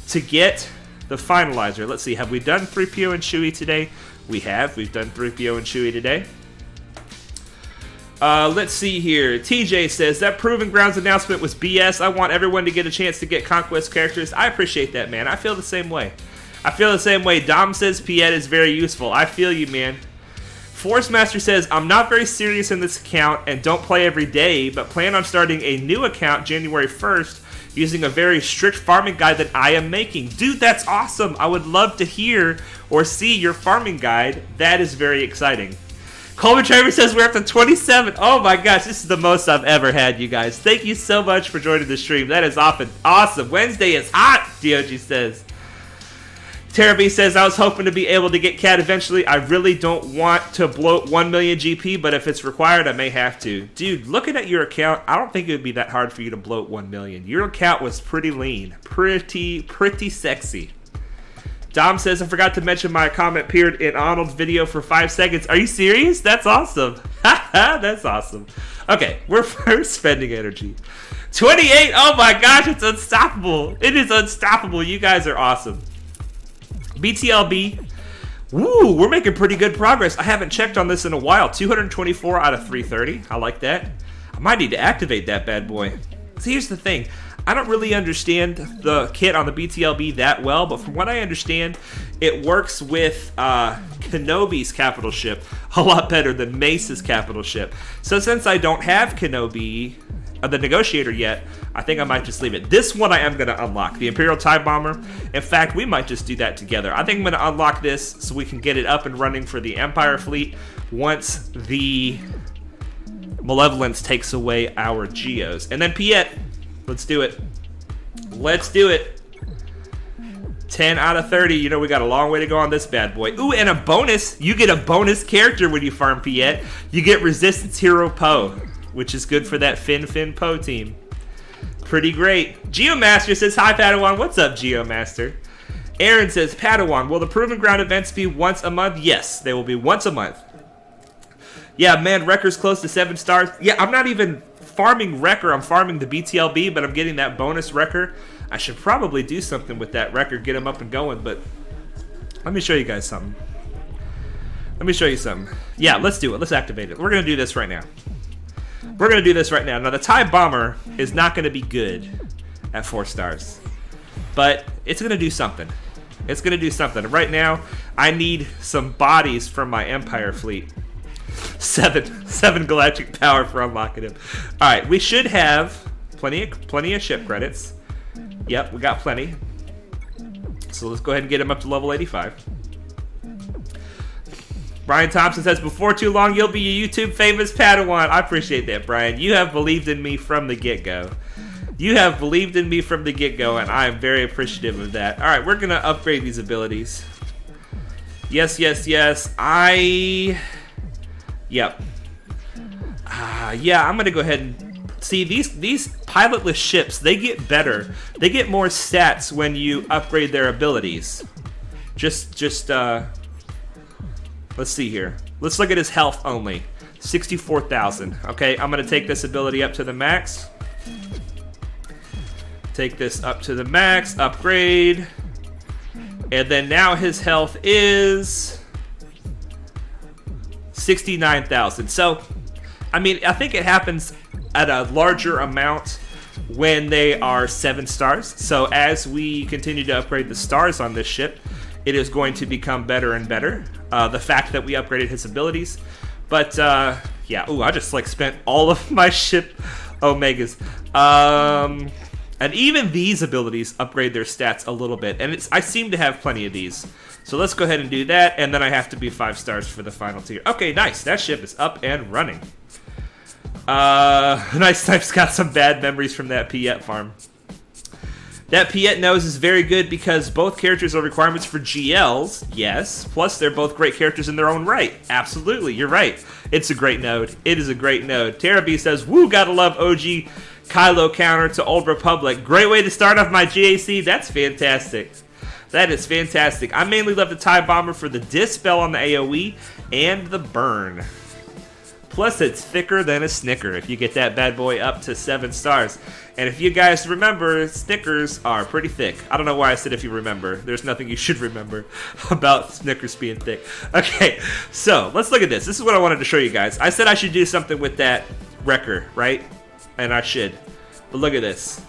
to get the Finalizer. Let's see, have we done 3PO and Chewie today? We have. We've done 3PO and Chewie today. Let's see here. TJ says, that Proving Grounds announcement was BS. I want everyone to get a chance to get Conquest characters. I appreciate that, man. I feel the same way. Dom says Piet is very useful. I feel you, man. Force Master says, I'm not very serious in this account and don't play every day, but plan on starting a new account January 1st using a very strict farming guide that I am making. Dude, that's awesome. I would love to hear or see your farming guide. That is very exciting. Coleman Traver says we're up to 27. Oh my gosh, this is the most I've ever had, you guys. Thank you so much for joining the stream. That is awesome. Wednesday is hot, DOG says. Terraby says, I was hoping to be able to get Cat eventually. I really don't want to bloat 1 million GP, but if it's required, I may have to. Dude, looking at your account, I don't think it would be that hard for you to bloat 1 million. Your account was pretty lean. Pretty sexy. Dom says, I forgot to mention my comment appeared in Arnold's video for 5 seconds. Are you serious? That's awesome. That's awesome. Okay, we're spending energy. 28. Oh my gosh, it's unstoppable. It is unstoppable. You guys are awesome. BTLB. Woo, we're making pretty good progress. I haven't checked on this in a while. 224 out of 330. I like that. I might need to activate that bad boy. See, here's the thing. I don't really understand the kit on the BTLB that well, but from what I understand, it works with Kenobi's capital ship a lot better than Mace's capital ship. So since I don't have Kenobi the Negotiator yet, I think I might just leave it. This one I am going to unlock, the Imperial TIE Bomber. In fact, we might just do that together. I think I'm going to unlock this so we can get it up and running for the Empire fleet once the Malevolence takes away our Geos. And then Piet, let's do it. Let's do it. 10 out of 30. You know, we got a long way to go on this bad boy. Ooh, and a bonus. You get a bonus character when you farm Piet. You get Resistance Hero Poe, which is good for that Fin Poe team. Pretty great. Geomaster says, hi, Padawan. What's up, Geomaster? Aaron says, Padawan, will the Proving Ground events be once a month? Yes, they will be once a month. Yeah, man, Wrecker's close to 7 stars. Yeah, I'm not even farming Wrecker. I'm farming the BTLB, but I'm getting that bonus Wrecker. I should probably do something with that Wrecker, get him up and going, but let me show you guys something. Let me show you something. Yeah, let's do it. Let's activate it. We're going to do this right now. We're going to do this right now. Now, the TIE Bomber is not going to be good at 4 stars, but it's going to do something. It's going to do something. Right now, I need some bodies from my Empire fleet. 7 galactic power for unlocking him. All right, we should have plenty of ship credits. Yep, we got plenty. So let's go ahead and get him up to level 85. Brian Thompson says, before too long, you'll be a YouTube famous Padawan. I appreciate that, Brian. You have believed in me from the get-go. You have believed in me from the get-go, and I am very appreciative of that. All right, we're going to upgrade these abilities. Yes, yes, yes. Yep. Yeah, I'm going to go ahead and... See, these pilotless ships, they get better. They get more stats when you upgrade their abilities. Let's see here. Let's look at his health only. 64,000. Okay, I'm going to take this ability up to the max. Take this up to the max. Upgrade. And then now his health is 69,000. So, I mean, I think it happens at a larger amount when they are 7 stars. So as we continue to upgrade the stars on this ship, it is going to become better and better. The fact that we upgraded his abilities. But, yeah. Ooh, I just, like, spent all of my ship Omegas. And even these abilities upgrade their stats a little bit. And I seem to have plenty of these. So let's go ahead and do that. And then I have to be 5 stars for the final tier. Okay, nice. That ship is up and running. Nice Type's got some bad memories from that Piet farm. That Piet nose is very good because both characters are requirements for GLs, yes. Plus, they're both great characters in their own right. Absolutely, you're right. It's a great node. It is a great node. Terabi says, woo, gotta love OG Kylo counter to Old Republic. Great way to start off my GAC. That's fantastic. That is fantastic. I mainly love the TIE Bomber for the Dispel on the AoE and the burn. Plus, it's thicker than a Snicker if you get that bad boy up to 7 stars. And if you guys remember, Snickers are pretty thick. I don't know why I said if you remember. There's nothing you should remember about Snickers being thick. Okay, so let's look at this. This is what I wanted to show you guys. I said I should do something with that Wrecker, right? And I should. But look at this.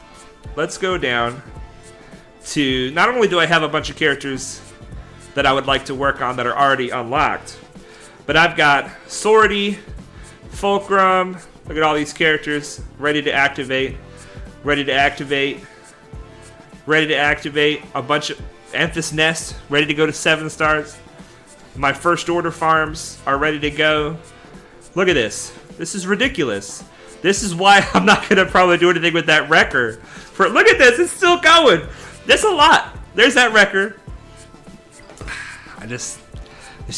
Let's go down to... Not only do I have a bunch of characters that I would like to work on that are already unlocked, but I've got Swordy, Fulcrum, look at all these characters ready to activate, ready to activate, ready to activate, a bunch of Emphas Nest ready to go to 7 stars. My first order farms are ready to go. Look at this. This is ridiculous. This is why I'm not going to probably do anything with that Wrecker. Look at this, it's still going. That's a lot. There's that Wrecker. There's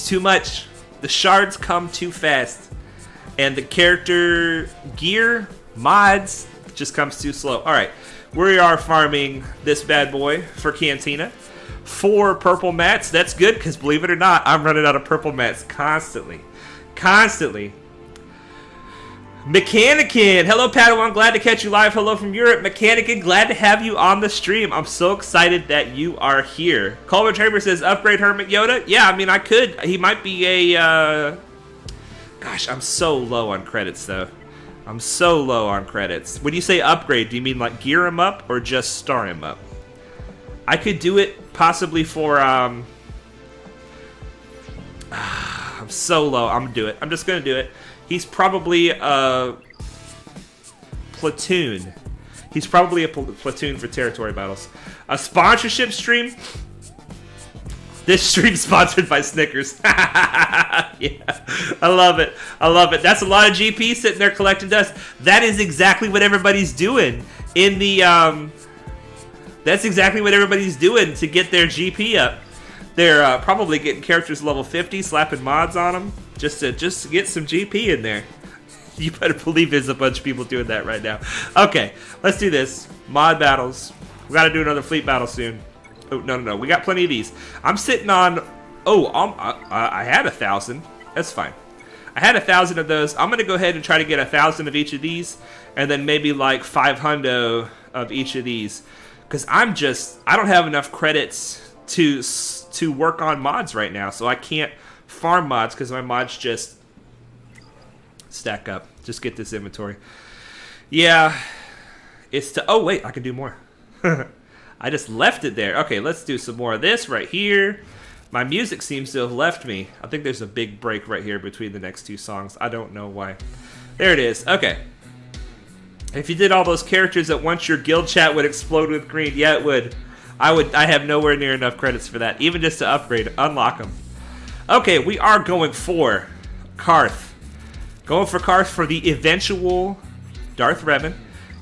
too much. The shards come too fast. And the character gear, mods, just comes too slow. Alright, we are farming this bad boy for Cantina. 4 purple mats, that's good, because believe it or not, I'm running out of purple mats constantly. Constantly. Mechanican, hello Padawan, glad to catch you live. Hello from Europe. Mechanican, glad to have you on the stream. I'm so excited that you are here. Culver Chamber says, upgrade Hermit Yoda. Yeah, I mean, I could. He might be a... Gosh, I'm so low on credits, though. I'm so low on credits. When you say upgrade, do you mean like gear him up or just star him up? I could do it possibly for... I'm so low. I'm going to do it. I'm just going to do it. He's probably platinum platoon. He's probably a platoon for territory battles. A sponsorship stream. This stream sponsored by Snickers. Yeah, I love it. I love it. That's a lot of GP sitting there collecting dust. That is exactly what everybody's doing in the. That's exactly what everybody's doing to get their GP up. They're probably getting characters level 50, slapping mods on them just to get some GP in there. You better believe there's a bunch of people doing that right now. Okay, let's do this. Mod battles. We got to do another fleet battle soon. Oh, no. We got plenty of these. I'm sitting on... Oh, I had 1,000. That's fine. I had 1,000 of those. I'm going to go ahead and try to get 1,000 of each of these. And then maybe like 500 of each of these. Because I don't have enough credits to work on mods right now. So I can't farm mods because my mods just stack up. Just get this inventory. Yeah. Oh, wait. I can do more. I just left it there. Okay, let's do some more of this right here. My music seems to have left me. I think there's a big break right here between the next two songs. I don't know why. There it is. Okay. If you did all those characters at once, your guild chat would explode with green. Yeah, it would. I have nowhere near enough credits for that. Even just to upgrade, unlock them. Okay, we are going for Karth. Going for Karth for the eventual Darth Revan.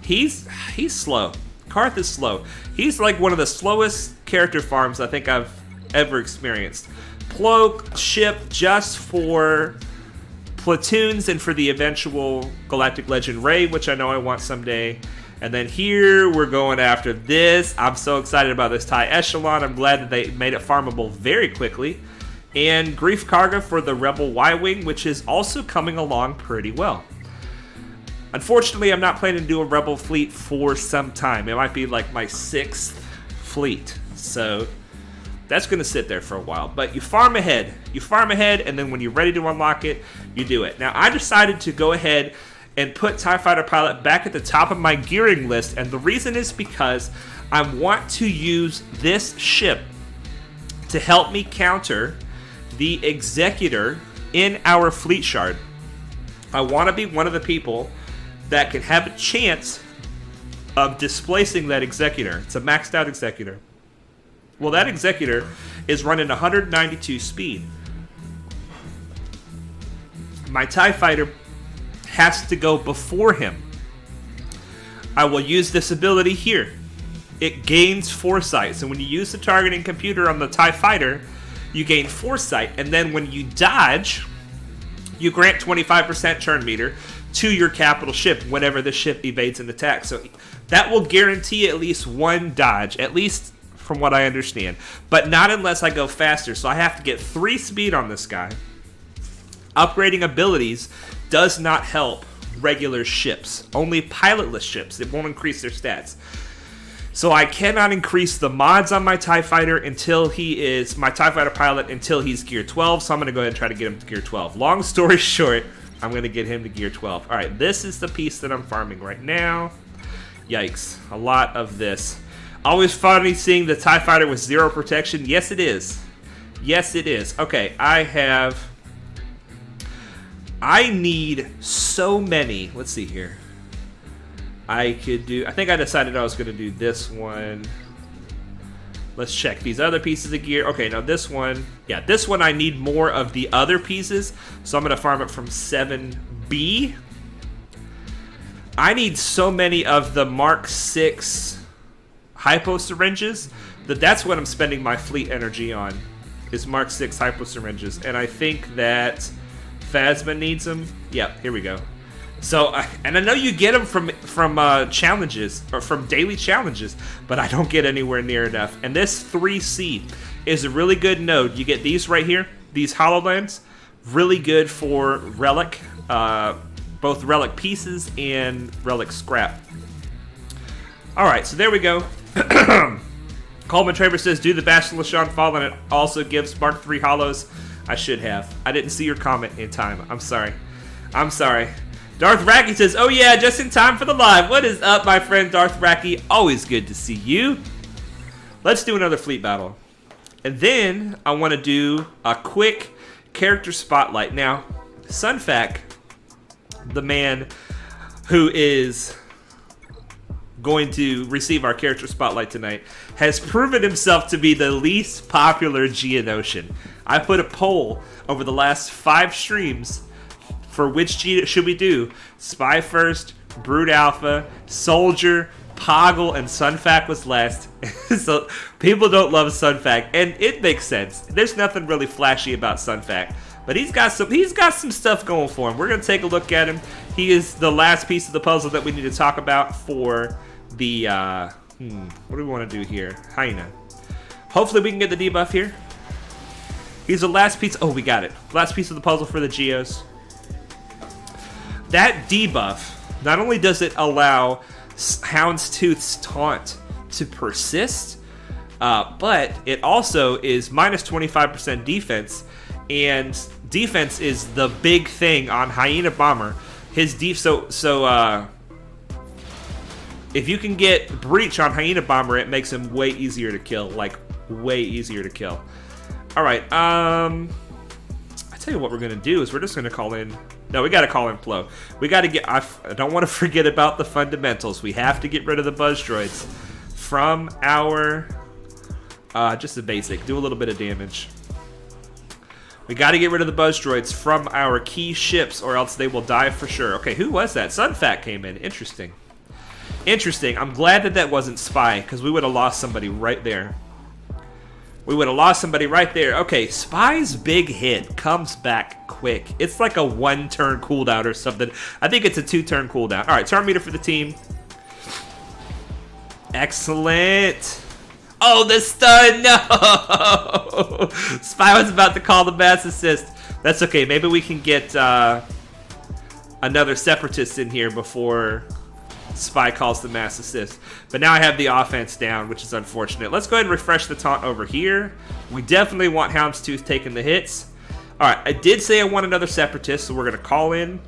He's slow. Karth is slow. He's like one of the slowest character farms I think I've ever experienced. Plo ship just for platoons and for the eventual Galactic Legend Ray, which I know I want someday. And then here we're going after this. I'm so excited about this TIE Echelon. I'm glad that they made it farmable very quickly. And Grief Karga for the Rebel Y-Wing, which is also coming along pretty well. Unfortunately, I'm not planning to do a Rebel fleet for some time. It might be like my 6th fleet. So that's going to sit there for a while. But you farm ahead. You farm ahead, and then when you're ready to unlock it, you do it. Now, I decided to go ahead and put TIE Fighter Pilot back at the top of my gearing list. And the reason is because I want to use this ship to help me counter the Executor in our fleet shard. I want to be one of the people that can have a chance of displacing that Executor. It's a maxed out Executor. Well, that Executor is running 192 speed. My TIE Fighter has to go before him. I will use this ability here. It gains foresight. So when you use the targeting computer on the TIE Fighter, you gain foresight. And then when you dodge, you grant 25% turn meter to your capital ship whenever the ship evades an attack. So that will guarantee at least one dodge, at least from what I understand. But not unless I go faster. So I have to get 3 speed on this guy. Upgrading abilities does not help regular ships. Only pilotless ships. It won't increase their stats. So I cannot increase the mods on my TIE Fighter until he is my TIE Fighter pilot until he's gear 12. So I'm going to go ahead and try to get him to gear 12. Long story short, I'm going to get him to gear 12. All right, this is the piece that I'm farming right now. Yikes, a lot of this. Always funny seeing the TIE Fighter with 0 protection. Yes, it is. Yes, it is. Okay, I need so many. Let's see here. I think I decided I was going to do this one. Let's check these other pieces of gear. Okay, now this one. Yeah, this one I need more of the other pieces. So I'm going to farm it from 7B. I need so many of the Mark 6 hypo syringes that's what I'm spending my fleet energy on. Is Mark 6 hypo syringes. And I think that Phasma needs them. Yep, here we go. So, and I know you get them from challenges, or from daily challenges, but I don't get anywhere near enough. And this 3C is a really good node. You get these right here, these HoloLens, really good for relic, both relic pieces and relic scrap. All right, so there we go. Coleman Traver says, do the Bastilla Fallen. It also gives Mark 3 holos. I should have. I didn't see your comment in time. I'm sorry. I'm sorry. Darth Racky says, oh yeah, just in time for the live. What is up, my friend Darth Racky? Always good to see you. Let's do another fleet battle. And then I want to do a quick character spotlight. Now, Sunfac, the man who is going to receive our character spotlight tonight, has proven himself to be the least popular Geonosian. I put a poll over the last 5 streams for which Geo should we do. Spy first, Brood Alpha, Soldier, Poggle, and Sunfac was last. So people don't love Sunfac, and it makes sense. There's nothing really flashy about Sunfac, but he's got some stuff going for him. We're gonna take a look at him. He is the last piece of the puzzle that we need to talk about for the what do we want to do here? Hyena. Hopefully we can get the debuff here. He's the last piece. Oh, we got it. Last piece of the puzzle for the Geos. That debuff, not only does it allow Houndstooth's taunt to persist, but it also is minus 25% defense, and defense is the big thing on Hyena Bomber. His if you can get Breach on Hyena Bomber, it makes him way easier to kill, like way easier to kill. All right, I tell you what we're gonna do is we're just gonna call in. No, we gotta call in Flo. We gotta get. I don't want to forget about the fundamentals. We have to get rid of the buzz droids from our just the basic. Do a little bit of damage. We got to get rid of the buzz droids from our key ships, or else they will die for sure. Okay, who was that? Sunfac came in. Interesting. Interesting. I'm glad that wasn't Spy, because we would have lost somebody right there. We would have lost somebody right there. Okay, Spy's big hit comes back quick. It's like a 1-turn cooldown or something. I think it's a 2-turn cooldown. All right, turn meter for the team. Excellent. Oh, the stun! No! Spy was about to call the mass assist. That's okay. Maybe we can get another Separatist in here before Spy calls the mass assist. But now I have the offense down, which is unfortunate. Let's go ahead and refresh the taunt over here. We definitely want Houndstooth taking the hits. Alright, I did say I want another Separatist, so we're going to call in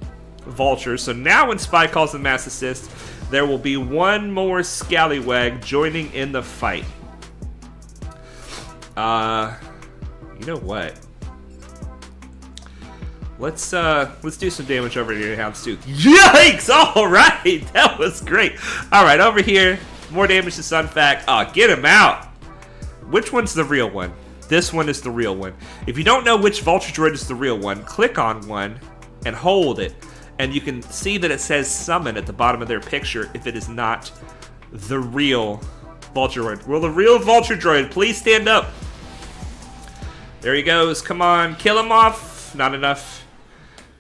Vultures. So now when Spy calls the mass assist, there will be one more Scallywag joining in the fight. You know what? Let's do some damage over here to Houndstooth. Yikes! Alright! That was great. Alright, over here. More damage to Sunfac. Oh, get him out! Which one's the real one? This one is the real one. If you don't know which Vulture Droid is the real one, click on one and hold it. And you can see that it says summon at the bottom of their picture if it is not the real Vulture Droid. Will the real Vulture Droid please stand up? There he goes. Come on. Kill him off. Not enough.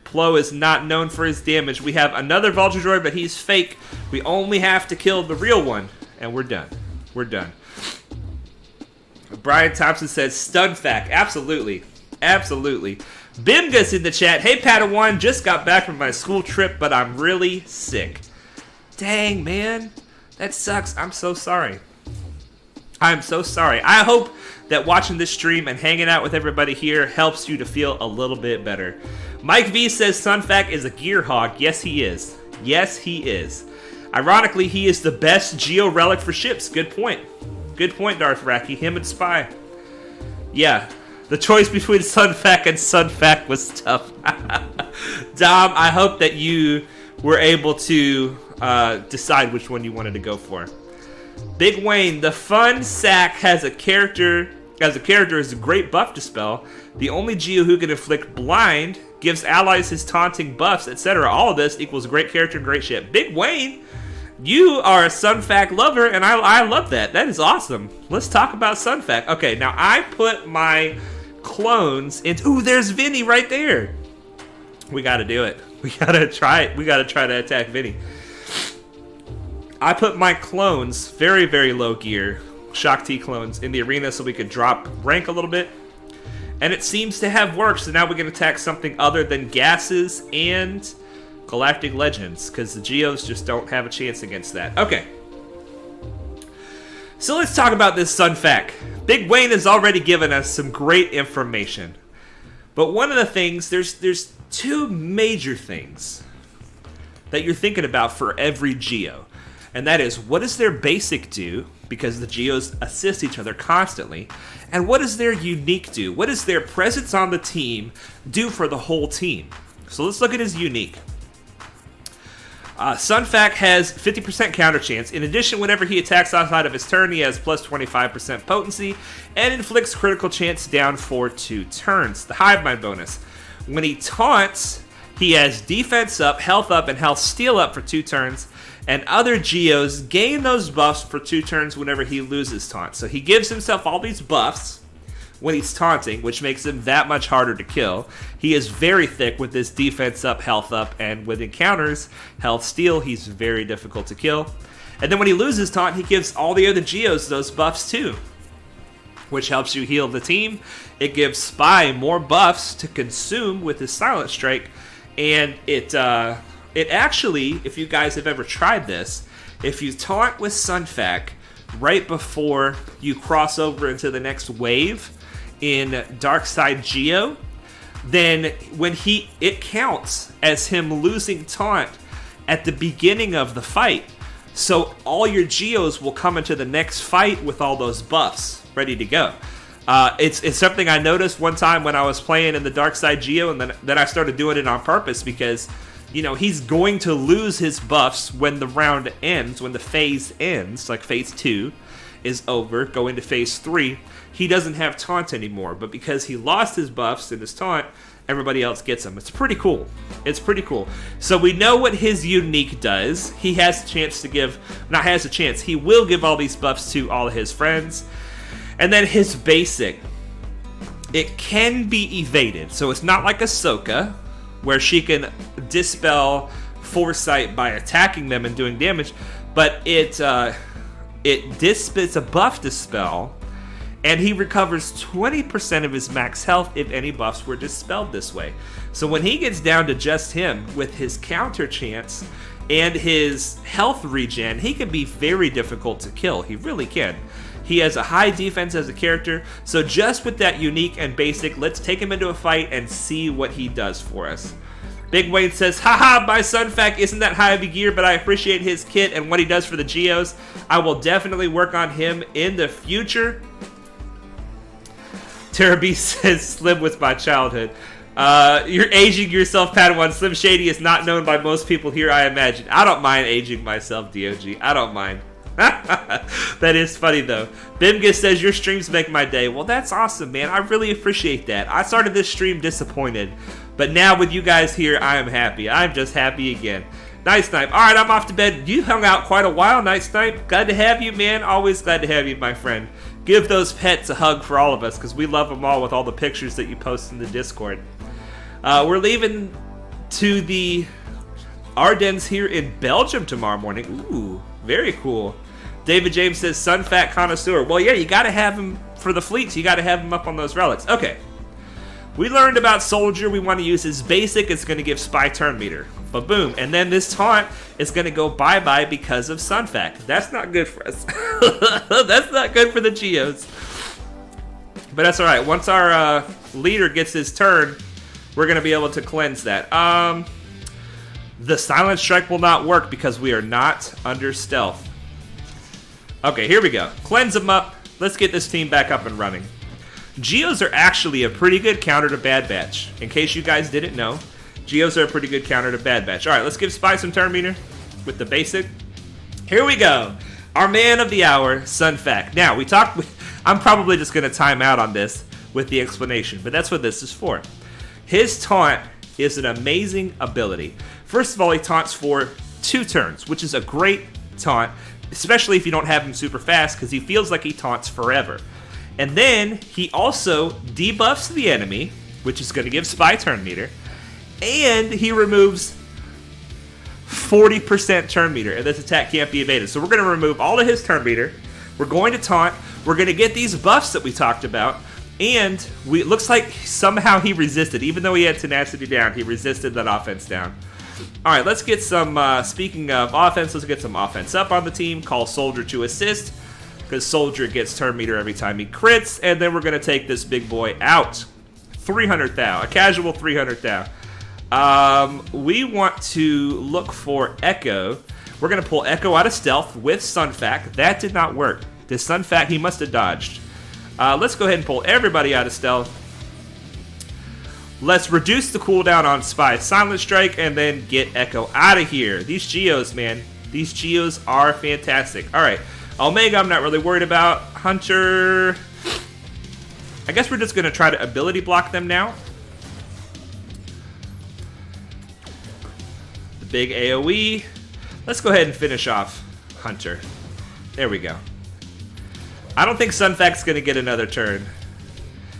Plo is not known for his damage. We have another Vulture Droid, but he's fake. We only have to kill the real one. And we're done. We're done. Brian Thompson says, Stunfac. Absolutely. Absolutely. Bimga's in the chat. Hey, Padawan. Just got back from my school trip, but I'm really sick. Dang, man. That sucks. I'm so sorry. I'm so sorry. I hope that watching this stream and hanging out with everybody here helps you to feel a little bit better. Mike V says Sunfac is a gear hog. Yes, he is. Yes, he is. Ironically, he is the best Geo relic for ships. Good point. Good point, Darth Raki. Him and Spy. Yeah, the choice between Sunfac and Sunfac was tough. Dom, I hope that you were able to decide which one you wanted to go for. Big Wayne, the fun sack has a character is a great buff dispel. The only Geo who can inflict blind, gives allies his taunting buffs, etc. All of this equals great character and great ship. Big Wayne, you are a Sunfac lover, and I love that. That is awesome. Let's talk about Sunfac. Okay, now I put my clones into... Ooh, there's Vinny right there. We gotta do it. We gotta try it. We gotta try to attack Vinny. I put my clones, very, very low gear, Shaak T clones, in the arena so we could drop rank a little bit. And it seems to have worked, so now we can attack something other than gases and Galactic Legends, because the Geos just don't have a chance against that. Okay. So let's talk about this Sunfac. Big Wayne has already given us some great information. But one of the things, there's two major things that you're thinking about for every Geo. And that is, what does their basic do? Because the Geos assist each other constantly. And what does their unique do? What does their presence on the team do for the whole team? So let's look at his unique. Sunfac has 50% counter chance. In addition, whenever he attacks outside of his turn, he has plus 25% potency and inflicts critical chance down for 2 turns. The Hive Mind bonus. When he taunts, he has defense up, health up, and health steal up for 2 turns. And other Geos gain those buffs for 2 turns whenever he loses taunt. So he gives himself all these buffs when he's taunting, which makes him that much harder to kill. He is very thick with this defense up, health up, and with encounters, health steal, he's very difficult to kill. And then when he loses taunt, he gives all the other Geos those buffs too, which helps you heal the team. It gives Spy more buffs to consume with his Silent Strike, and it actually, if you guys have ever tried this, if you taunt with Sunfac right before you cross over into the next wave in Dark Side Geo, then when it counts as him losing taunt at the beginning of the fight. So all your Geos will come into the next fight with all those buffs ready to go. It's something I noticed one time when I was playing in the Dark Side Geo, and then I started doing it on purpose because, you know, he's going to lose his buffs when the round ends, when the phase ends, like phase 2 is over, go into phase 3. He doesn't have taunt anymore, but because he lost his buffs and his taunt, everybody else gets them. It's pretty cool. It's pretty cool. So we know what his unique does. He has a chance to give, not has a chance, he will give all these buffs to all of his friends. And then his basic, it can be evaded. So it's not like Ahsoka, where she can dispel Foresight by attacking them and doing damage, but it's a buff dispel, and he recovers 20% of his max health if any buffs were dispelled this way. So when he gets down to just him with his counter chance and his health regen, he can be very difficult to kill. He really can. He has a high defense as a character, so just with that unique and basic, let's take him into a fight and see what he does for us. Big Wayne says, haha, my Sunfac isn't that high of a gear, but I appreciate his kit and what he does for the Geos. I will definitely work on him in the future. Tara B says, Slim was my childhood. You're aging yourself, Padawan. Slim Shady is not known by most people here, I imagine. I don't mind aging myself, DOG. I don't mind. That is funny, though. Bimgus says, your streams make my day. Well, that's awesome, man. I really appreciate that. I started this stream disappointed, but now with you guys here, I am happy. I'm just happy again. Night Snipe. All right, I'm off to bed. You hung out quite a while, Night Snipe. Glad to have you, man. Always glad to have you, my friend. Give those pets a hug for all of us, because we love them all with all the pictures that you post in the Discord. We're leaving to the Ardennes here in Belgium tomorrow morning. Ooh, very cool. David James says, Sunfat connoisseur. Well, yeah, you got to have him for the fleets. You got to have him up on those relics. Okay. We learned about Soldier. We want to use his basic. It's going to give Spy turn meter. Ba-boom. And then this taunt is going to go bye-bye because of Sunfac. That's not good for us. That's not good for the Geos. But that's all right. Once our leader gets his turn, we're going to be able to cleanse that. The Silent Strike will not work because we are not under stealth. Okay, here we go. Cleanse them up. Let's get this team back up and running. Geos are actually a pretty good counter to Bad Batch. In case you guys didn't know, Geos are a pretty good counter to Bad Batch. All right, let's give Spy some turn meter with the basic. Here we go. Our man of the hour, Sunfac. Now, I'm probably just going to time out on this with the explanation, but that's what this is for. His taunt is an amazing ability. First of all, he taunts for 2 turns, which is a great taunt, especially if you don't have him super fast, because he feels like he taunts forever. And then he also debuffs the enemy, which is going to give Spy turn meter, and he removes 40% turn meter, and this attack can't be evaded. So we're going to remove all of his turn meter. We're going to taunt. We're going to get these buffs that we talked about, and it looks like somehow he resisted. Even though he had tenacity down, he resisted that offense down. All right, let's get some, speaking of offense, let's get some offense up on the team. Call Soldier to assist, because Soldier gets turn meter every time he crits, and then we're going to take this big boy out. 300 thou, a casual 300 thou. We want to look for Echo. We're going to pull Echo out of stealth with Sunfac. That did not work. This Sunfac, he must have dodged. Let's go ahead and pull everybody out of stealth. Let's reduce the cooldown on Spy Silent Strike and then get Echo out of here. These Geos, man. These Geos are fantastic. Alright. Omega, I'm not really worried about. Hunter... I guess we're just going to try to ability block them now. The big AoE. Let's go ahead and finish off Hunter. There we go. I don't think Sunfact's going to get another turn.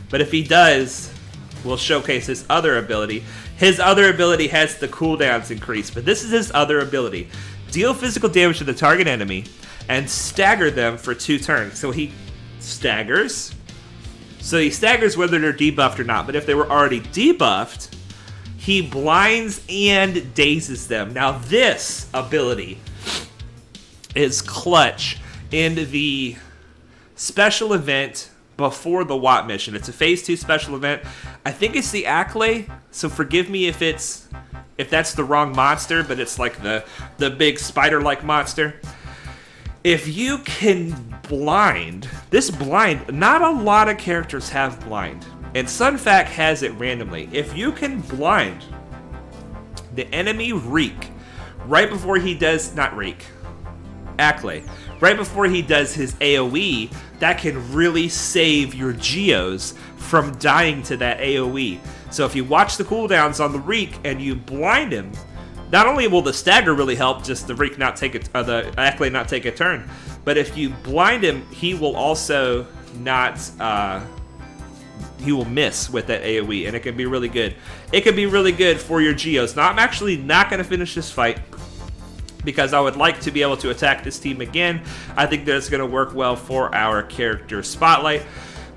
But if he does, we'll showcase his other ability. His other ability has the cooldowns increased, but this is his other ability. Deal physical damage to the target enemy and stagger them for 2 turns. So he staggers. So he staggers whether they're debuffed or not. But if they were already debuffed, he blinds and dazes them. Now this ability is clutch in the special event before the Watt mission. It's a phase 2 special event. I think it's the Acklay, so forgive me if that's the wrong monster, but it's like the big spider-like monster. If you can blind, this blind, not a lot of characters have blind, and Sunfact has it randomly. If you can blind the enemy Reek right before he does, not Reek, Acklay, right before he does his AoE, that can really save your Geos from dying to that AoE. So if you watch the cooldowns on the Reek and you blind him, not only will the stagger really help, just the Reek not take it, the Acklay not take a turn, but if you blind him, he will also not, he will miss with that AoE, and it can be really good. It can be really good for your Geos. Now I'm actually not going to finish this fight, because I would like to be able to attack this team again. I think that's going to work well for our character Spotlight.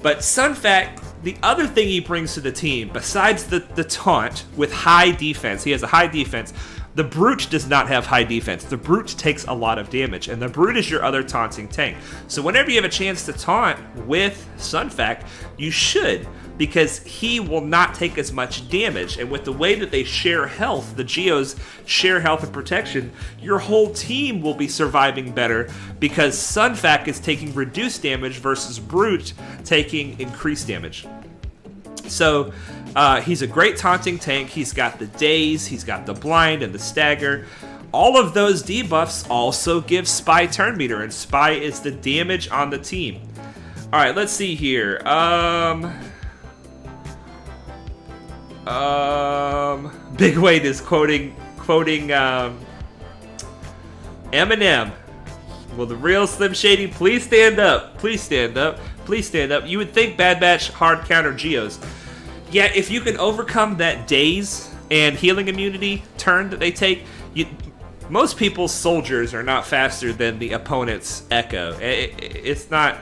But Sunfact, the other thing he brings to the team, besides the taunt with high defense, he has a high defense. The Brute does not have high defense. The Brute takes a lot of damage, and the Brute is your other taunting tank. So whenever you have a chance to taunt with Sunfact, you should, because he will not take as much damage. And with the way that they share health, the Geos share health and protection, your whole team will be surviving better because Sunfact is taking reduced damage versus Brute taking increased damage. So he's a great taunting tank. He's got the daze, he's got the blind and the stagger. All of those debuffs also give Spy turn meter, and Spy is the damage on the team. All right, let's see here. Big Wade is quoting Eminem. Will the real Slim Shady please stand up? Please stand up. Please stand up. You would think Bad Batch hard counter Geos. Yeah, if you can overcome that daze and healing immunity turn that they take, most people's soldiers are not faster than the opponent's Echo. It's not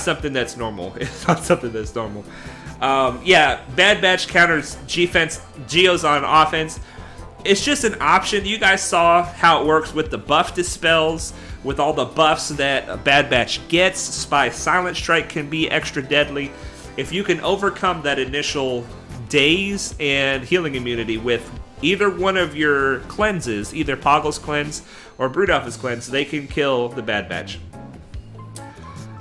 something that's normal. It's not something that's normal. Yeah, Bad Batch counters Geos on offense. It's just an option. You guys saw how it works with the buff dispels, with all the buffs that Bad Batch gets. Spy Silent Strike can be extra deadly. If you can overcome that initial daze and healing immunity with either one of your cleanses, either Poggle's cleanse or Broodoffice cleanse, they can kill the Bad Batch.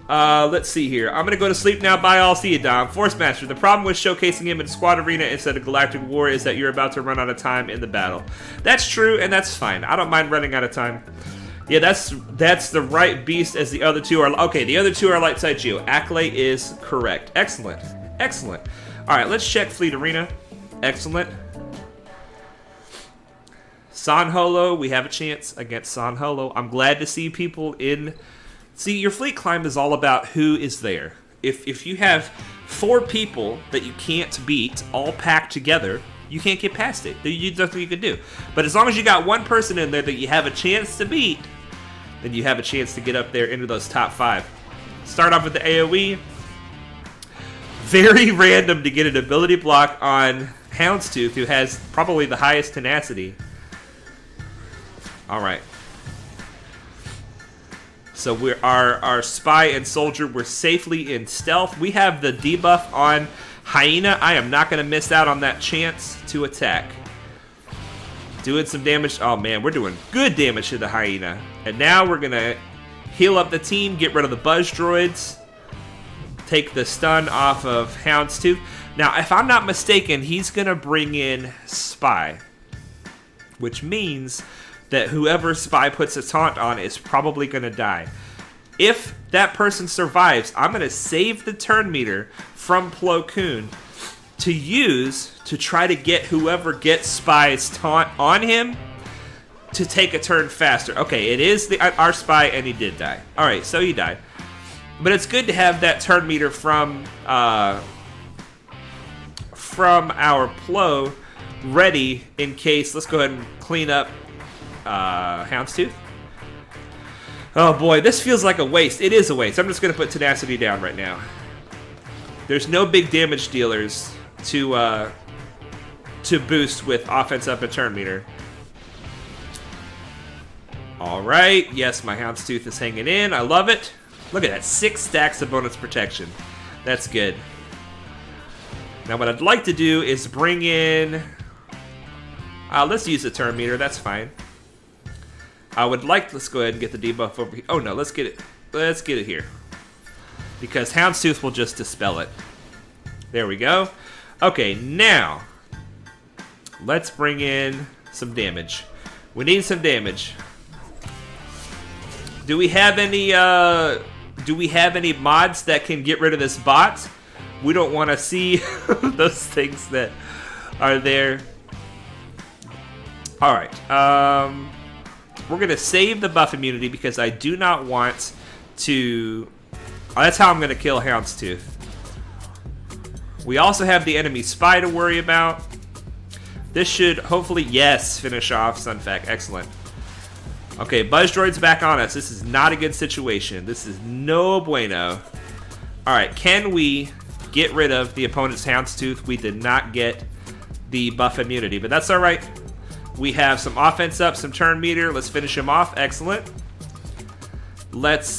Let's see here. I'm going to go to sleep now. Bye all. See you, Dom. Force Master. The problem with showcasing him in Squad Arena instead of Galactic War is that you're about to run out of time in the battle. That's true, and that's fine. I don't mind running out of time. Yeah, that's the right beast as the other two are. Okay, the other two are light side Geo. Acklay is correct. Excellent. Excellent. All right, let's check Fleet Arena. Excellent. San Holo, we have a chance against San Holo. I'm glad to see people in... See, your fleet climb is all about who is there. If you have 4 people that you can't beat all packed together, you can't get past it. There's nothing you can do. But as long as you got one person in there that you have a chance to beat, then you have a chance to get up there into those top 5. Start off with the AoE. Very random to get an ability block on Houndstooth, who has probably the highest tenacity. All right. So our spy and soldier were safely in stealth. We have the debuff on Hyena. I am not going to miss out on that chance to attack. Doing some damage. Oh man, we're doing good damage to the Hyena. And now we're going to heal up the team, get rid of the buzz droids, take the stun off of Houndstooth. Now, if I'm not mistaken, he's going to bring in Spy, which means that whoever Spy puts a taunt on is probably going to die. If that person survives, I'm going to save the turn meter from Plo Koon to use to try to get whoever gets Spy's taunt on him to take a turn faster. Okay, it is our Spy, and he did die. All right, so he died. But it's good to have that turn meter from our Plo ready in case. Let's go ahead and clean up Houndstooth. Oh boy, this feels like a waste. It is a waste. I'm just going to put Tenacity down right now. There's no big damage dealers to boost with offense up and turn meter. All right, yes, my Houndstooth is hanging in. I love it. Look at that, 6 stacks of bonus protection. That's good. Now what I'd like to do is bring in... let's use the turn meter, that's fine. I would like... Let's go ahead and get the debuff over here. Oh no, let's get it. Let's get it here. Because Houndstooth will just dispel it. There we go. Okay, now... let's bring in some damage. We need some damage. Do we have any mods that can get rid of this bot? We don't want to see those things that are there. All right. We're going to save the buff immunity because I do not want to... that's how I'm going to kill Houndstooth. We also have the enemy Spy to worry about. This should hopefully, yes, finish off Sunfac. Excellent. Okay, Buzz Droid's back on us. This is not a good situation. This is no bueno. Alright, can we get rid of the opponent's Houndstooth? We did not get the buff immunity, but that's alright. We have some offense up, some turn meter. Let's finish him off. Excellent. Let's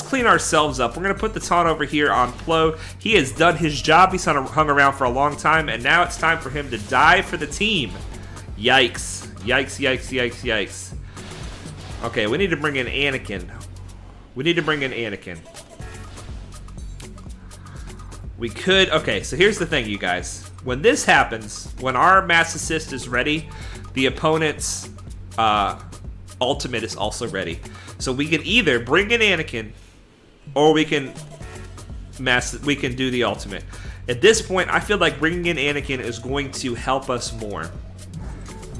clean ourselves up. We're going to put the taunt over here on Plo. He has done his job. He's hung around for a long time, and now it's time for him to die for the team. Yikes. Yikes, yikes, yikes, yikes. Okay, we need to bring in Anakin. We need to bring in Anakin. We could... okay, so here's the thing, you guys. When this happens, when our Mass Assist is ready, the opponent's ultimate is also ready. So we can either bring in Anakin, or we can do the ultimate. At this point, I feel like bringing in Anakin is going to help us more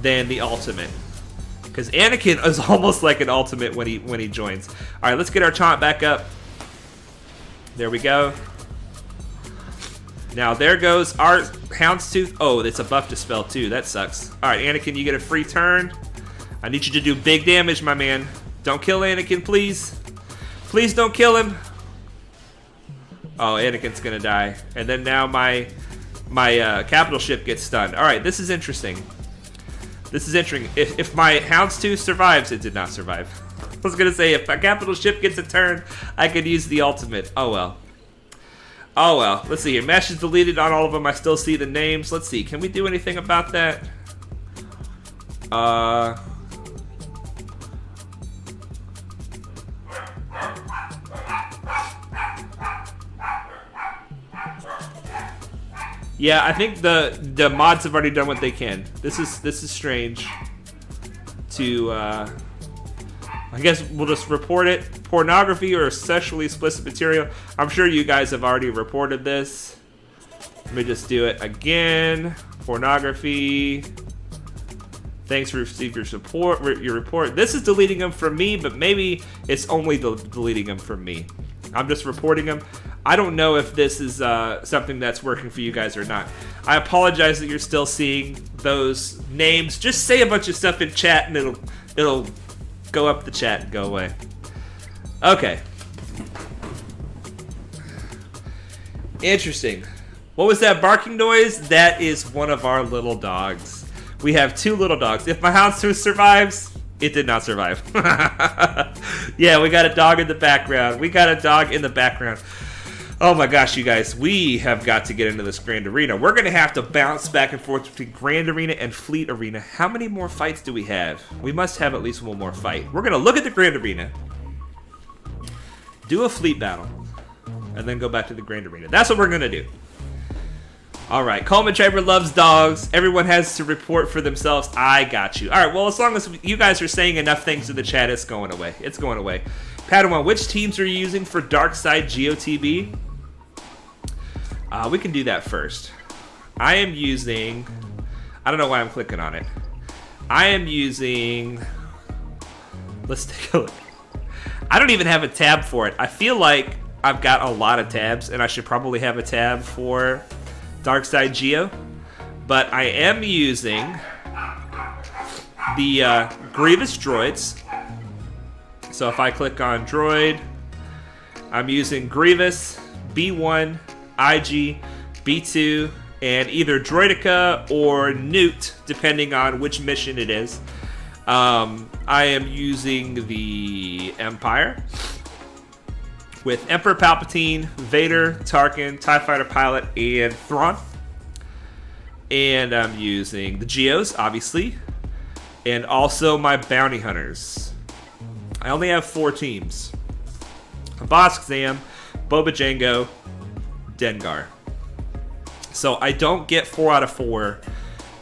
than the ultimate, because Anakin is almost like an ultimate when he joins. All right, let's get our taunt back up. There we go. Now there goes our Houndstooth. Oh, it's a buff dispel too. That sucks. All right, Anakin, you get a free turn. I need you to do big damage, my man. Don't kill Anakin, please. Please don't kill him. Oh, Anakin's gonna die, and then now my capital ship gets stunned. All right, this is interesting. This is interesting. If my Houndstooth survives, it did not survive. I was going to say, if my capital ship gets a turn, I could use the ultimate. Oh, well. Oh, well. Let's see here. Mesh is deleted on all of them. I still see the names. Let's see. Can we do anything about that? Yeah, I think the mods have already done what they can. This is strange. I guess we'll just report it. Pornography or sexually explicit material. I'm sure you guys have already reported this. Let me just do it again. Pornography. Thanks for receiving your report. This is deleting them from me, but maybe it's only deleting them from me. I'm just reporting them. I don't know if this is something that's working for you guys or not. I apologize that you're still seeing those names. Just say a bunch of stuff in chat and it'll go up the chat and go away. Okay. Interesting. What was that barking noise? That is one of our little dogs. We have 2 little dogs. If my Houndstooth survives, it did not survive. Yeah, we got a dog in the background. We got a dog in the background. Oh my gosh, you guys, we have got to get into this Grand Arena. We're going to have to bounce back and forth between Grand Arena and Fleet Arena. How many more fights do we have? We must have at least one more fight. We're going to look at the Grand Arena, do a fleet battle, and then go back to the Grand Arena. That's what we're going to do. All right, Coleman Traver loves dogs. Everyone has to report for themselves. I got you. All right, well, as long as you guys are saying enough things in the chat, it's going away. It's going away. Padawan, which teams are you using for Dark Side GOTB? We can do that first. I am using... I don't know why I'm clicking on it. I am using... Let's take a look. I don't even have a tab for it. I feel like I've got a lot of tabs, and I should probably have a tab for Darkside Geo. But I am using the Grievous droids. So if I click on droid, I'm using Grievous, B1, IG, B2, and either Droidica or Newt, depending on which mission it is. I am using the Empire with Emperor Palpatine, Vader, Tarkin, TIE Fighter Pilot, and Thrawn. And I'm using the Geos, obviously, and also my Bounty Hunters. I only have 4 teams. Bosk Zam, Boba Jango, Dengar. So I don't get 4 out of 4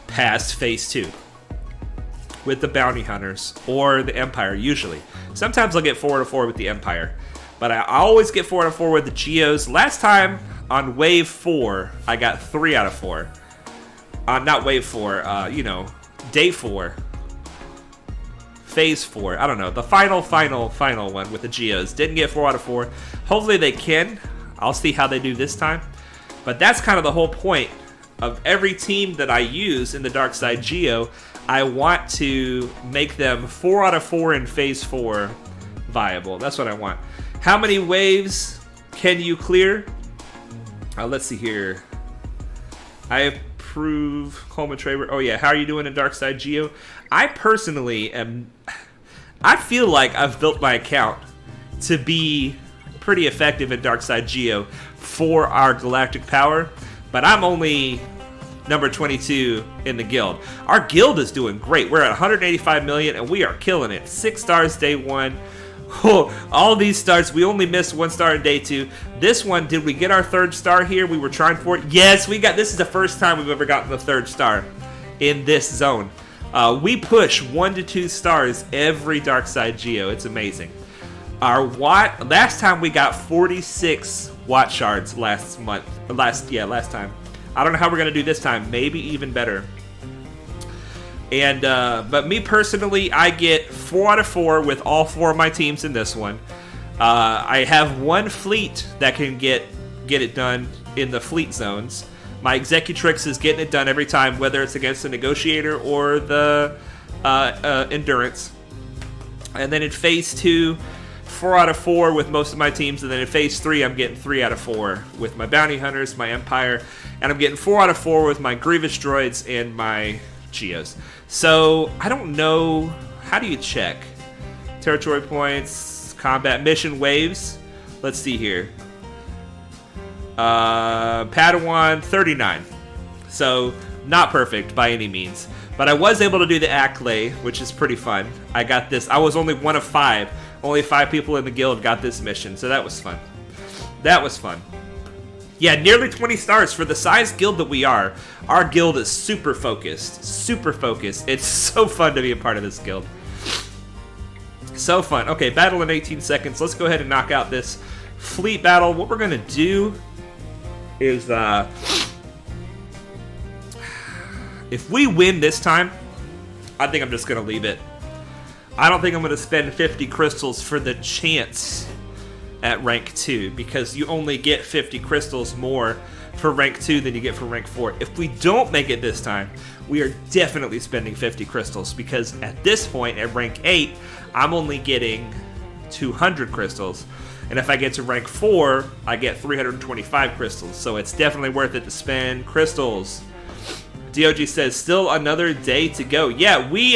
past Phase 2 with the Bounty Hunters or the Empire, usually. Sometimes I'll get 4 out of 4 with the Empire, but I always get 4 out of 4 with the Geos. Last time on Wave 4, I got 3 out of 4. Not Wave 4, Day 4. Phase 4, I don't know. The final one with the Geos. Didn't get 4 out of 4. Hopefully they can. I'll see how they do this time. But that's kind of the whole point of every team that I use in the Dark Side Geo. I want to make them 4 out of 4 in Phase 4 viable. That's what I want. How many waves can you clear? Let's see here. I approve Coleman Traver. Oh yeah, how are you doing in Dark Side Geo? I personally I feel like I've built my account to be pretty effective in Dark Side Geo for our galactic power, but I'm only number 22 in the guild. Our guild is doing great. We're at 185 million and we are killing it. 6 stars day 1. Oh, all these stars, we only missed 1 star in day 2. This one, did we get our 3rd star here? We were trying for it. Yes, we got. This is the first time we've ever gotten the 3rd star in this zone. We push 1 to 2 stars every Dark Side Geo. It's amazing. Our watt, last time we got 46 watt shards last time. I don't know how we're gonna do this time. Maybe even better. And but me personally, I get 4 out of 4 with all 4 of my teams in this one. I have 1 fleet that can get it done in the fleet zones. My Executrix is getting it done every time, whether it's against the Negotiator or the Endurance. And then in Phase 2, 4 out of 4 with most of my teams, and then in Phase 3, I'm getting 3 out of 4 with my Bounty Hunters, my Empire, and I'm getting 4 out of 4 with my Grievous Droids and my Geos. So, I don't know, how do you check? Territory points, combat mission waves, let's see here. Padawan, 39. So, not perfect by any means. But I was able to do the Acklay, which is pretty fun. I got this, I was only 1 of 5. Only 5 people in the guild got this mission, so that was fun. That was fun. Yeah, nearly 20 stars for the size guild that we are. Our guild is super focused. Super focused. It's so fun to be a part of this guild. So fun. Okay, battle in 18 seconds. Let's go ahead and knock out this fleet battle. What we're going to do is, if we win this time, I think I'm just going to leave it. I don't think I'm going to spend 50 crystals for the chance at rank 2, because you only get 50 crystals more for rank 2 than you get for rank 4. If we don't make it this time, we are definitely spending 50 crystals, because at this point, at rank 8, I'm only getting 200 crystals. And if I get to rank 4, I get 325 crystals. So it's definitely worth it to spend crystals. DOG says, still another day to go. Yeah, we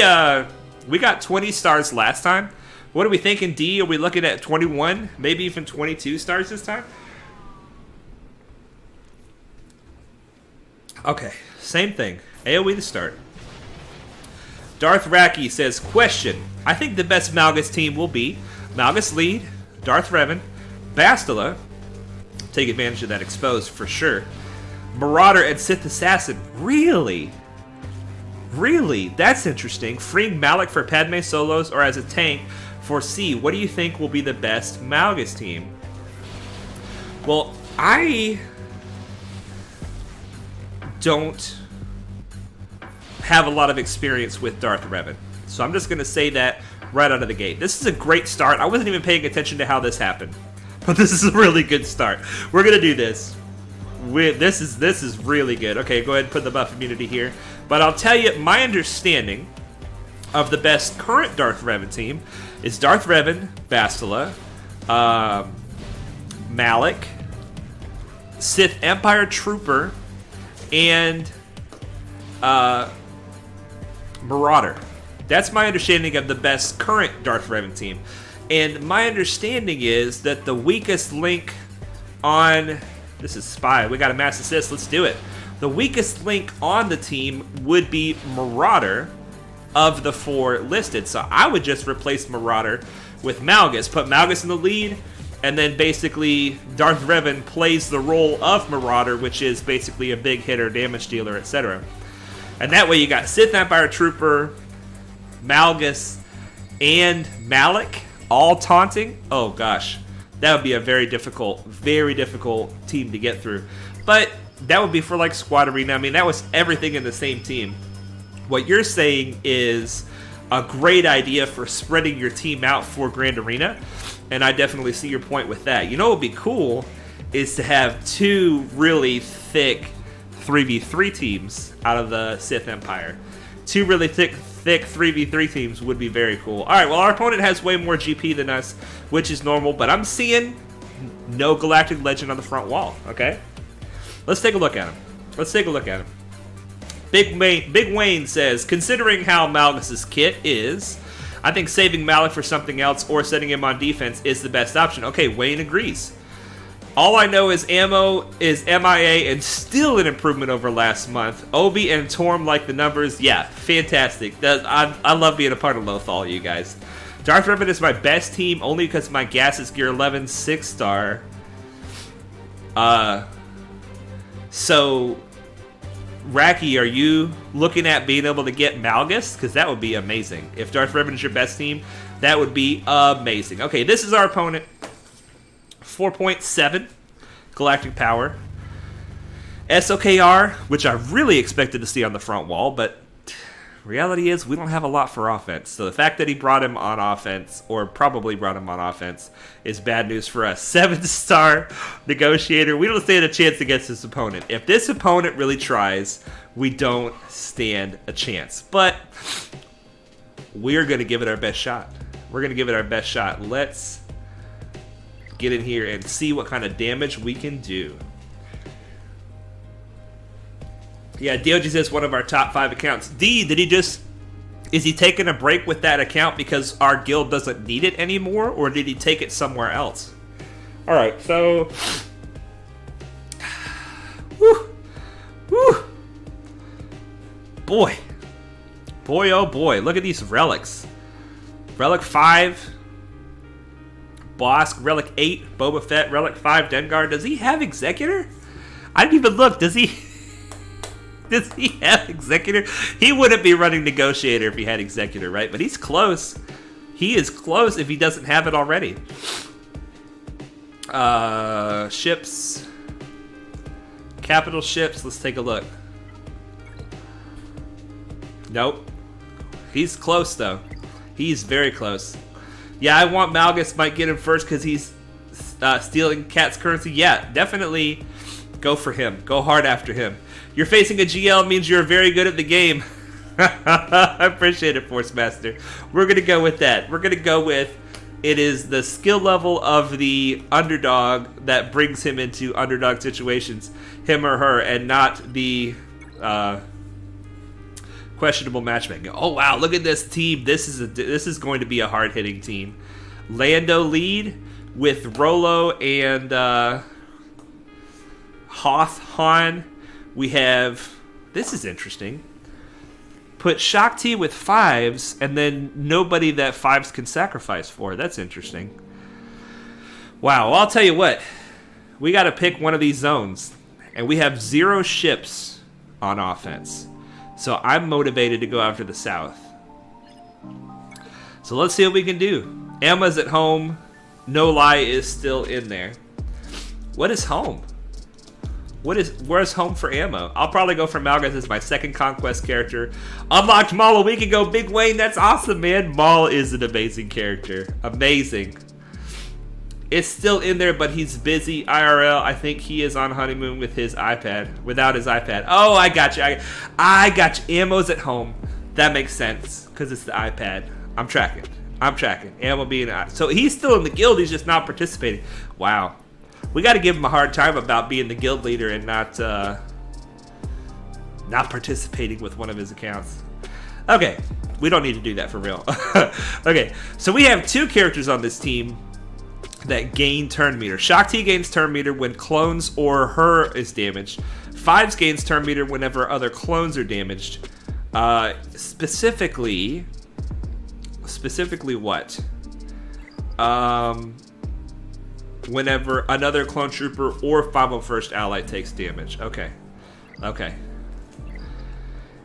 got 20 stars last time. What are we thinking, D? Are we looking at 21? Maybe even 22 stars this time? Okay, same thing. AoE to start. Darth Raki says, question. I think the best Malgus team will be Malgus lead, Darth Revan, Bastilla, take advantage of that exposed for sure. Marauder and Sith Assassin. Really? Really? That's interesting. Freeing Malak for Padme solos or as a tank for C. What do you think will be the best Malgus team? Well, I don't have a lot of experience with Darth Revan. So I'm just going to say that right out of the gate. This is a great start. I wasn't even paying attention to how this happened. But this is a really good start. We're going to do this. This is really good. Okay, go ahead and put the buff immunity here. But I'll tell you, my understanding of the best current Darth Revan team is Darth Revan, Bastilla, Malak, Sith Empire Trooper, and Marauder. That's my understanding of the best current Darth Revan team. And my understanding is that the weakest link on... This is Spy. We got a mass assist. Let's do it. The weakest link on the team would be Marauder of the 4 listed. So I would just replace Marauder with Malgus. Put Malgus in the lead. And then basically Darth Revan plays the role of Marauder, which is basically a big hitter, damage dealer, etc. And that way you got Sith Empire Trooper, Malgus, and Malak all taunting. Oh gosh, that would be a very difficult team to get through. But that would be for like Squad Arena. I mean, that was everything in the same team. What you're saying is a great idea for spreading your team out for Grand Arena. And I definitely see your point with that. You know what would be cool is to have 2 really thick 3v3 teams out of the Sith Empire. 2 really thick 3v3 teams would be very cool. Alright, well, our opponent has way more GP than us, which is normal, but I'm seeing no Galactic Legend on the front wall, okay? Let's take a look at him. Big Wayne says, considering how Malgus's kit is, I think saving Malak for something else or setting him on defense is the best option. Okay, Wayne agrees. All I know is ammo is MIA and still an improvement over last month. Obi and Torm like the numbers. Yeah, fantastic. I love being a part of Lothal, you guys. Darth Revan is my best team only because my gas is Gear 11 6-star. So, Raki, are you looking at being able to get Malgus? Because that would be amazing. If Darth Revan is your best team, that would be amazing. Okay, this is our opponent. 4.7 Galactic Power. SOKR, which I really expected to see on the front wall, but reality is we don't have a lot for offense. So the fact that he brought him on offense, or probably brought him on offense, is bad news for us. 7-star Negotiator. We don't stand a chance against this opponent. If this opponent really tries, we don't stand a chance. But we're going to give it our best shot. Let's get in here and see what kind of damage we can do. Yeah, DOG says one of our top 5 accounts. Is he taking a break with that account because our guild doesn't need it anymore, or did he take it somewhere else? Alright, so... Woo! Boy, oh boy, look at these relics. Relic 5... Bosk, Relic 8, Boba Fett, Relic 5, Dengar. Does he have Executor? I didn't even look. Does he have Executor? He wouldn't be running Negotiator if he had Executor, right? But he's close. He is close if he doesn't have it already. Ships. Capital ships. Let's take a look. Nope. He's close, though. He's very close. Yeah, I want Malgus might get him first because he's stealing Cat's currency. Yeah, definitely go for him. Go hard after him. You're facing a GL means you're very good at the game. I appreciate it, Force Master. We're going to go with that. We're going to go with it is the skill level of the underdog that brings him into underdog situations, him or her, and not the... questionable matchmaking. Oh wow, look at this team. This is going to be a hard-hitting team. Lando lead with Rolo and Hoth Han. We have, this is interesting. Put Shaak T with 5s and then nobody that 5s can sacrifice for. That's interesting. Wow, well, I'll tell you what. we got to pick one of these zones. And we have 0 ships on offense. So I'm motivated to go after the south. So let's see what we can do. Emma's at home. No Lie is still in there. What is home? Where's home for ammo? I'll probably go for Malgus as my second conquest character. Unlocked Maul a week ago. Big Wayne, that's awesome, man. Maul is an amazing character. Amazing. It's still in there, but he's busy IRL. I think he is on honeymoon with his iPad. Without his iPad. Oh, I got you. I got you. Ammo's at home. That makes sense, because it's the iPad. I'm tracking. Ammo being... So he's still in the guild. He's just not participating. Wow. We got to give him a hard time about being the guild leader and not participating with one of his accounts. Okay, we don't need to do that for real. Okay, so we have 2 characters on this team that gain turn meter. Shaak T gains turn meter when clones or her is damaged. Fives gains turn meter whenever other clones are damaged. Specifically what? Whenever another clone trooper or 501st ally takes damage. Okay.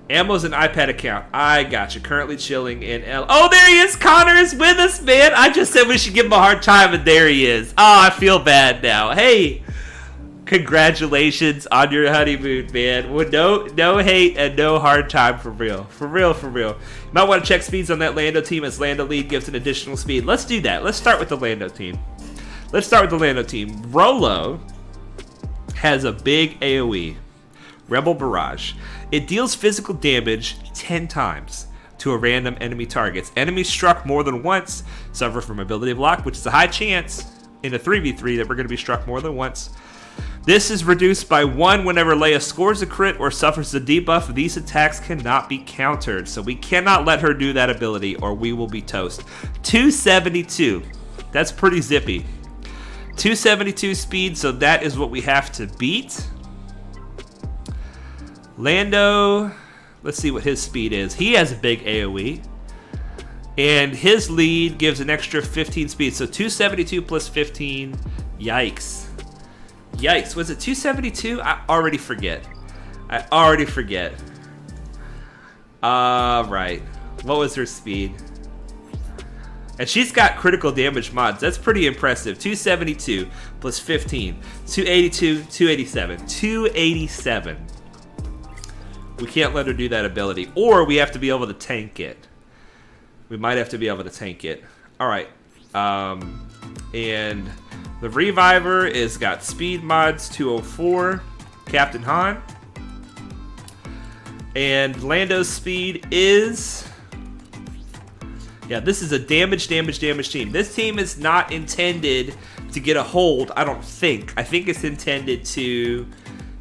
Ammo's an iPad account. I got you. Currently chilling in L. Oh, there he is. Connor is with us, man. I just said we should give him a hard time, and there he is. Oh, I feel bad now. Hey, congratulations on your honeymoon, man. Well, no hate and no hard time for real. For real. You might want to check speeds on that Lando team as Lando lead gives an additional speed. Let's do that. Let's start with the Lando team. Rolo has a big AoE, Rebel Barrage. It deals physical damage 10 times to a random enemy targets. Enemies struck more than once suffer from ability block, which is a high chance in a 3v3 that we're going to be struck more than once. This is reduced by 1 whenever Leia scores a crit or suffers a debuff. These attacks cannot be countered, so we cannot let her do that ability or we will be toast. 272. That's pretty zippy. 272 speed, so that is what we have to beat. Lando, let's see what his speed is. He has a big AoE. And his lead gives an extra 15 speed. So 272 plus 15. Yikes. Was it 272? I already forget. Right. What was her speed? And she's got critical damage mods. That's pretty impressive. 272 plus 15. 282, 287. 287. We can't let her do that ability. Or we have to be able to tank it. We might have to be able to tank it. Alright. And the Reviver is got speed mods 204. Captain Han. And Lando's speed is... Yeah, this is a damage team. This team is not intended to get a hold, I don't think. I think it's intended to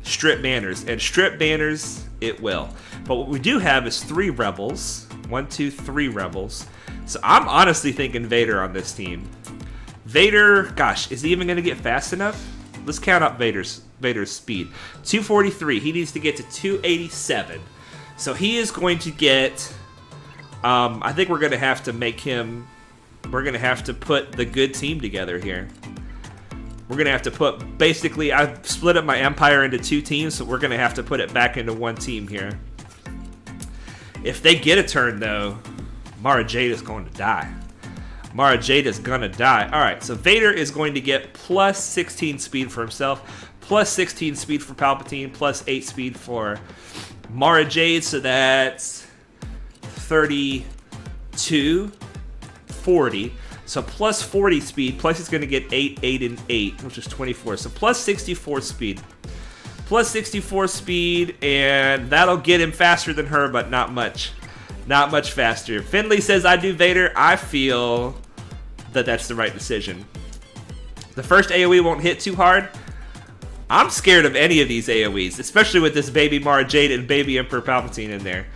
strip banners. And strip banners, it will. But what we do have is 3 rebels. 1, 2, 3 rebels. So I'm honestly thinking Vader on this team. Vader, gosh, is he even going to get fast enough? Let's count up Vader's speed. 243. He needs to get to 287. So he is going to get... I think we're going to have to make him... We're going to have to put the good team together here. We're going to have to put... Basically, I've split up my Empire into 2 teams, so we're going to have to put it back into 1 team here. If they get a turn, though, Mara Jade is going to die. Alright, so Vader is going to get plus 16 speed for himself, plus 16 speed for Palpatine, plus 8 speed for Mara Jade, so that's 32, 40. So plus 40 speed, plus he's going to get 8, 8, and 8, which is 24. So plus 64 speed. Plus 64 speed, and that'll get him faster than her, but not much. Not much faster. Finley says, I do Vader. I feel that that's the right decision. The first AoE won't hit too hard. I'm scared of any of these AoEs, especially with this baby Mara Jade and baby Emperor Palpatine in there.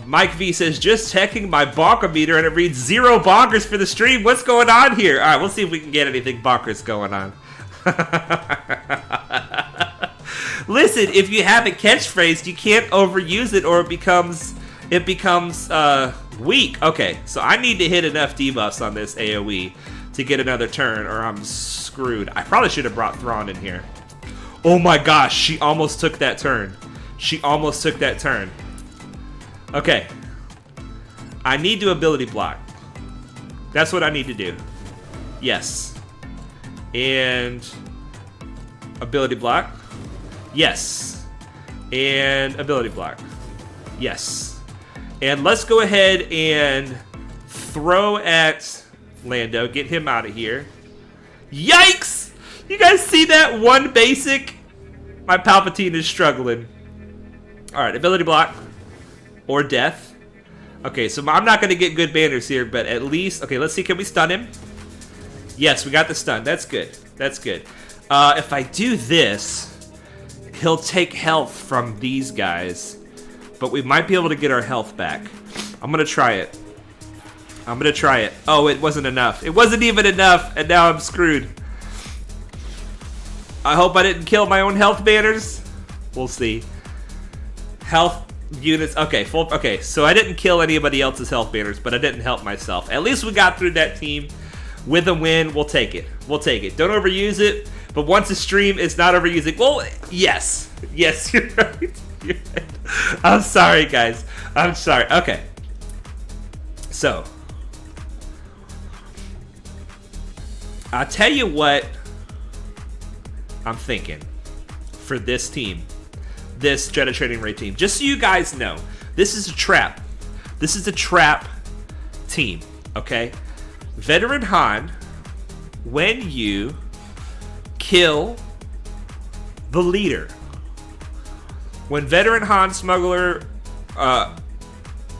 Mike V says, just checking my bonker meter and it reads 0 bonkers for the stream. What's going on here? All right, we'll see if we can get anything bonkers going on. Listen, if you have a catchphrase, you can't overuse it or it becomes weak. Okay, so I need to hit enough debuffs on this AoE to get another turn, or I'm screwed. I probably should have brought Thrawn in here. Oh my gosh, she almost took that turn. She almost took that turn. Okay. I need to ability block. That's what I need to do. Yes. And ability block. Yes. And ability block. Yes. And let's go ahead and throw at Lando. Get him out of here. Yikes! You guys see that? One basic? My Palpatine is struggling. Alright, ability block. Or death. Okay, so I'm not going to get good banners here, but at least... Okay, let's see. Can we stun him? Yes, we got the stun. That's good. That's good. If I do this, he'll take health from these guys. But we might be able to get our health back. I'm going to try it. I'm going to try it. Oh, it wasn't enough. It wasn't even enough, and now I'm screwed. I hope I didn't kill my own health banners. We'll see. Health units. Okay, full. Okay, so I didn't kill anybody else's health banners, but I didn't help myself. At least we got through that team with a win. We'll take it. We'll take it. Don't overuse it, but once a stream is not overusing. Well, yes. Yes, you're right. You're right. I'm sorry, guys. I'm sorry. Okay. So, I'll tell you what I'm thinking for this team. This Jedi Training Raid team. Just so you guys know, this is a trap. This is a trap team, okay? Veteran Han, when you kill the leader, when Veteran Han Smuggler,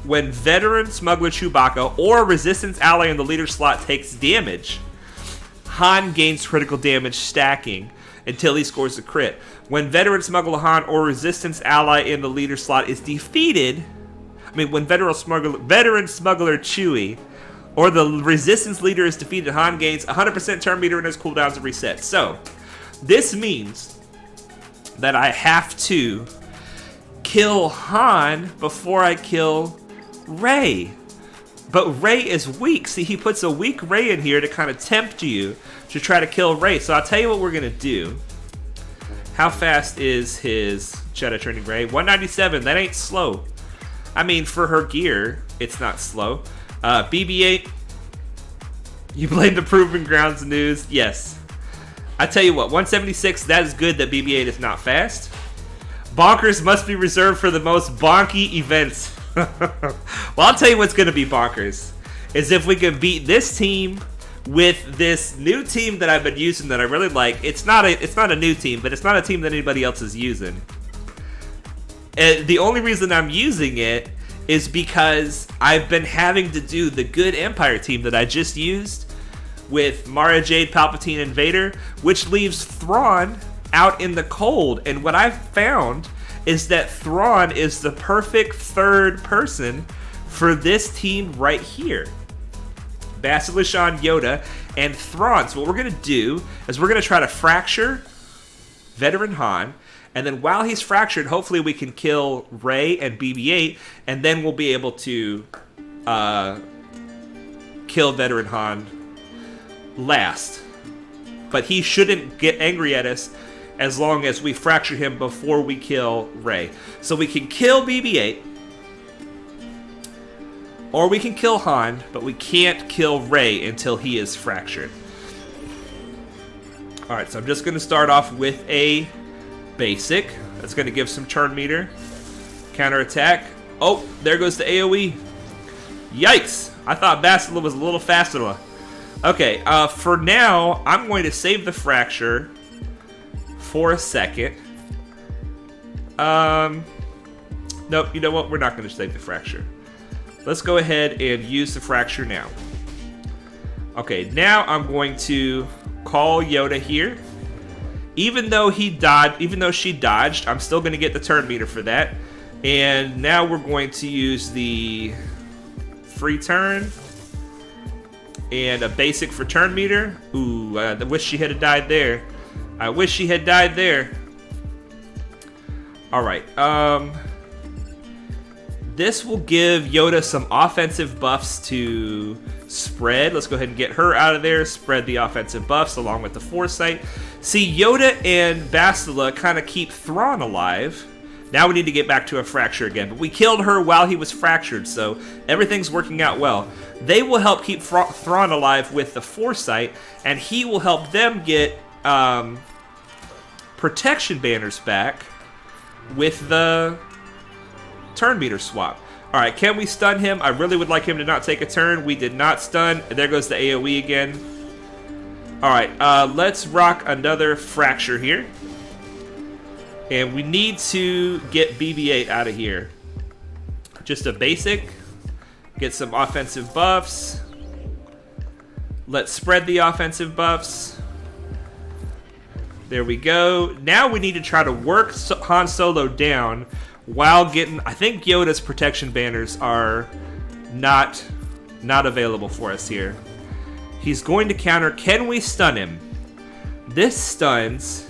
when Veteran Smuggler Chewbacca or a Resistance ally in the leader slot takes damage, Han gains critical damage stacking until he scores a crit. When Veteran Smuggler Han or Resistance ally in the leader slot is defeated, when Veteran Smuggler Chewie or the Resistance leader is defeated, Han gains 100% turn meter and his cooldowns are reset. So, this means that I have to kill Han before I kill Rey. But Rey is weak. See, he puts a weak Rey in here to kind of tempt you to try to kill Rey. So I'll tell you what we're going to do. How fast is his Jedi Training Rey? 197. That ain't slow. I mean, for her gear, it's not slow. BB-8. You blame the Proving Grounds news? Yes. I tell you what, 176, that is good that BB-8 is not fast. Bonkers must be reserved for the most bonky events. Well, I'll tell you what's going to be bonkers. Is if we can beat this team with this new team that I've been using that I really like. It's not a new team, but it's not a team that anybody else is using. And the only reason I'm using it is because I've been having to do the good Empire team that I just used with Mara Jade, Palpatine, and Vader, which leaves Thrawn out in the cold. And what I've found is that Thrawn is the perfect third person for this team right here. Bastilla, Yoda, and Thrawn. So what we're going to do is we're going to try to fracture Veteran Han, and then while he's fractured, hopefully we can kill Rey and BB-8, and then we'll be able to kill Veteran Han last. But he shouldn't get angry at us as long as we fracture him before we kill Rey. So we can kill BB-8, or we can kill Han, but we can't kill Rey until he is fractured. Alright, so I'm just going to start off with a basic. That's going to give some turn meter. Counterattack. Oh, there goes the AoE. Yikes! I thought Bastilla was a little faster. Okay, for now, I'm going to save the fracture for a second. Nope, you know what? We're not going to save the fracture. Let's go ahead and use the fracture now. Okay, now I'm going to call Yoda here. Even though she dodged, I'm still going to get the turn meter for that. And now we're going to use the free turn and a basic for turn meter. Ooh, I wish she had died there. I wish she had died there. Alright, this will give Yoda some offensive buffs to Spread. Let's go ahead and get her out of there. Spread the offensive buffs along with the foresight. See, Yoda and Bastilla kind of keep Thrawn alive. Now we need to get back to a fracture again. But we killed her while he was fractured, so everything's working out well. They will help keep Thrawn alive with the foresight, and he will help them get protection banners back with the turn meter swap. Alright, can we stun him? I really would like him to not take a turn. We did not stun. And there goes the AoE again. Alright, let's rock another fracture here. And we need to get BB-8 out of here. Just a basic. Get some offensive buffs. Let's spread the offensive buffs. There we go. Now we need to try to work Han Solo down while getting... I think Yoda's protection banners are not available for us here. He's going to counter. Can we stun him? This stuns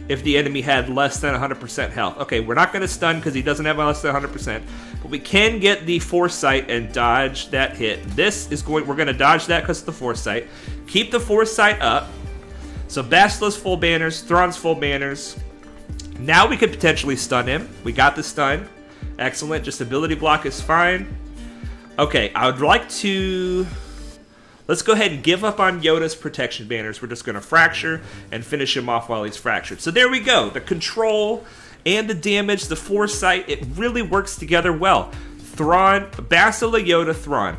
if the enemy had less than 100% health. Okay, we're not going to stun because he doesn't have less than 100%. But we can get the foresight and dodge that hit. We're going to dodge that because of the foresight. Keep the foresight up. So Bastilla's full banners, Thrawn's full banners. Now we could potentially stun him. We got the stun. Excellent. Just ability block is fine. Okay, I would like to... Let's go ahead and give up on Yoda's protection banners. We're just going to fracture and finish him off while he's fractured. So there we go. The control and the damage, the foresight, it really works together well. Thrawn, Bastilla, Yoda, Thrawn.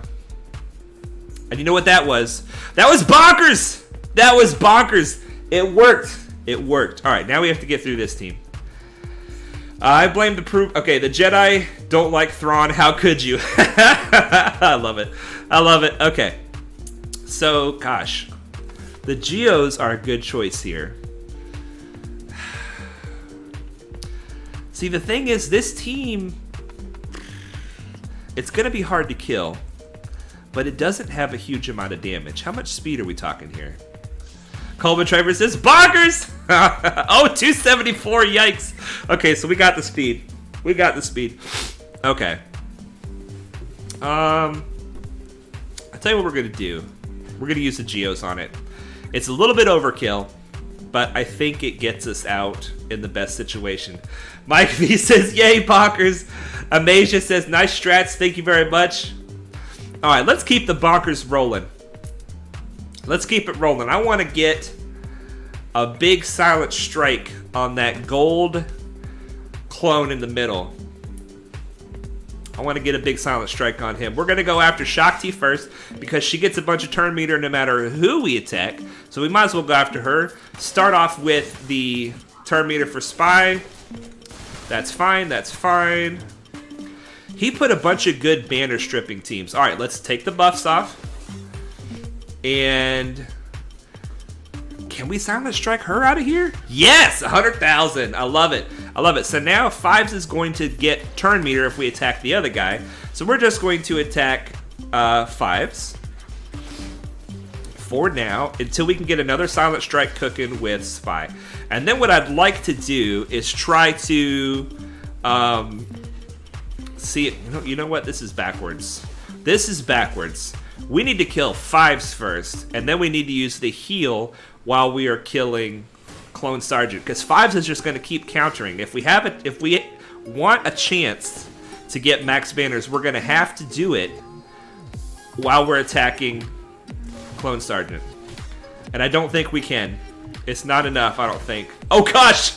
And you know what that was? That was bonkers! That was bonkers! It worked. It worked. All right, now we have to get through this team. I blame the proof. Okay, the Jedi don't like Thrawn. How could you? I love it. I love it. Okay. So, gosh. The Geos are a good choice here. See, the thing is, this team, it's going to be hard to kill, but it doesn't have a huge amount of damage. How much speed are we talking here? Coleman Trevor says, bonkers! Oh, 274, yikes. Okay, so we got the speed. We got the speed. Okay. I'll tell you what we're going to do. We're going to use the Geos on it. It's a little bit overkill, but I think it gets us out in the best situation. Mike V says, yay, bonkers. Amasia says, nice strats. Thank you very much. All right, let's keep the bonkers rolling. Let's keep it rolling. I want to get a big silent strike on that gold clone in the middle. I want to get a big silent strike on him. We're going to go after Shaak first because she gets a bunch of turn meter no matter who we attack. So we might as well go after her. Start off with the turn meter for Spy. That's fine. That's fine. He put a bunch of good banner stripping teams. All right, let's take the buffs off. And can we silent strike her out of here? Yes, 100,000. I love it. I love it. So now Fives is going to get turn meter if we attack the other guy. So we're just going to attack Fives for now until we can get another silent strike cooking with Spy. And then what I'd like to do is try to see. You know what? This is backwards. This is backwards. We need to kill Fives first, and then we need to use the heal while we are killing Clone Sergeant, because Fives is just going to keep countering. If we want a chance to get max banners, we're going to have to do it while we're attacking Clone Sergeant. And I don't think we can. It's not enough, I don't think. Oh gosh!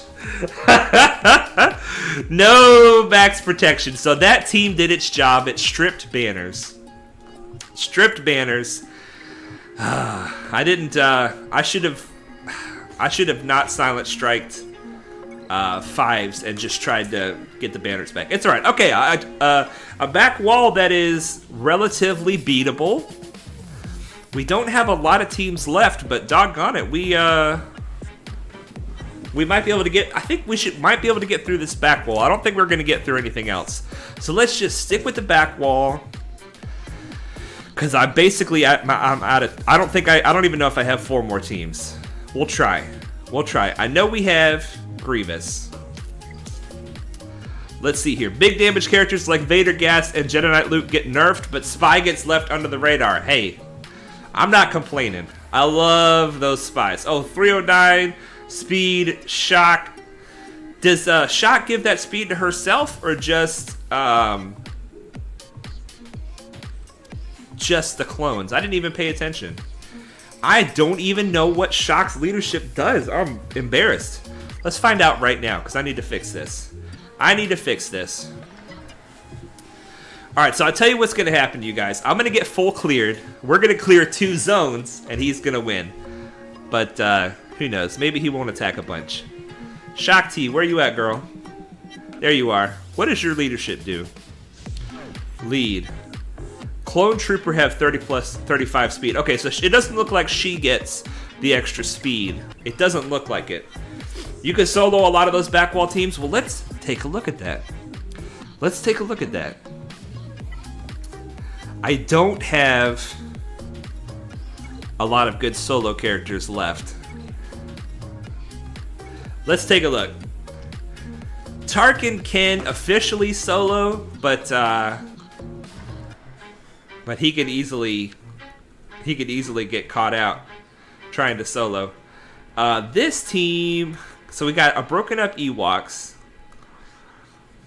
No max protection. So that team did its job. It stripped banners. Stripped banners. I didn't. I should have not silent striked Fives and just tried to get the banners back. It's all right. Okay, a back wall that is relatively beatable. We don't have a lot of teams left, but doggone it, we might be able to get. I think might be able to get through this back wall. I don't think we're going to get through anything else. So let's just stick with the back wall. Because I'm basically I'm out of. I don't even know if I have 4 more teams. We'll try. We'll try. I know we have Grievous. Let's see here. Big damage characters like Vader, Gas, and Jedi Knight Luke get nerfed, but Spy gets left under the radar. Hey, I'm not complaining. I love those spies. Oh, 309 speed, Shaak. Does Shaak give that speed to herself or just the clones? I didn't even pay attention. I don't even know what Shaak's leadership does. I'm embarrassed. Let's find out right now because I need to fix this. Alright, so I'll tell you what's going to happen to you guys. I'm going to get full cleared. We're going to clear 2 zones, and he's going to win. But, who knows? Maybe he won't attack a bunch. Shaak T, where you at, girl? There you are. What does your leadership do? Lead. Clone Trooper have 30 plus 35 speed. Okay, so it doesn't look like she gets the extra speed. It doesn't look like it. You can solo a lot of those backwall teams. Well, let's take a look at that. I don't have a lot of good solo characters left. Let's take a look. Tarkin can officially solo, but he could easily get caught out trying to solo. This team, so we got a broken up Ewoks.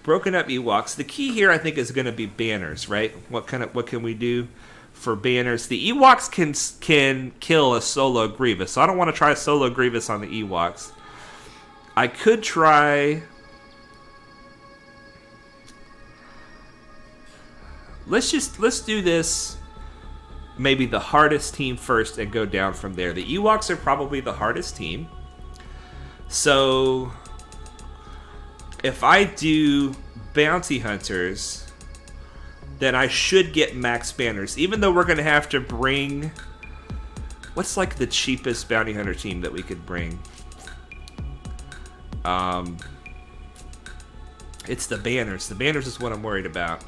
The key here, I think, is going to be banners, right? What can we do for banners? The Ewoks can kill a solo Grievous, so I don't want to try solo Grievous on the Ewoks. I could try. Let's do this. Maybe the hardest team first and go down from there. The Ewoks are probably the hardest team. So if I do bounty hunters, then I should get max banners. Even though we're going to have to bring... What's like the cheapest bounty hunter team that we could bring? It's the banners. The banners is what I'm worried about.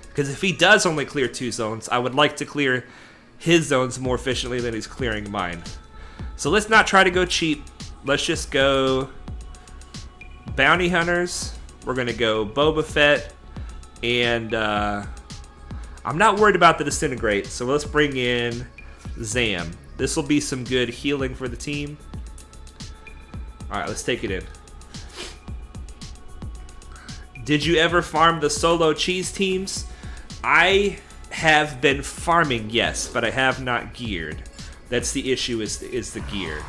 Because if he does only clear 2 zones, I would like to clear his zones more efficiently than he's clearing mine. So let's not try to go cheap. Let's just go bounty hunters. We're going to go Boba Fett. And I'm not worried about the disintegrate. So let's bring in Zam. This will be some good healing for the team. Alright, let's take it in. Did you ever farm the solo cheese teams? I have been farming, yes, but I have not geared. That's the issue, is the gear.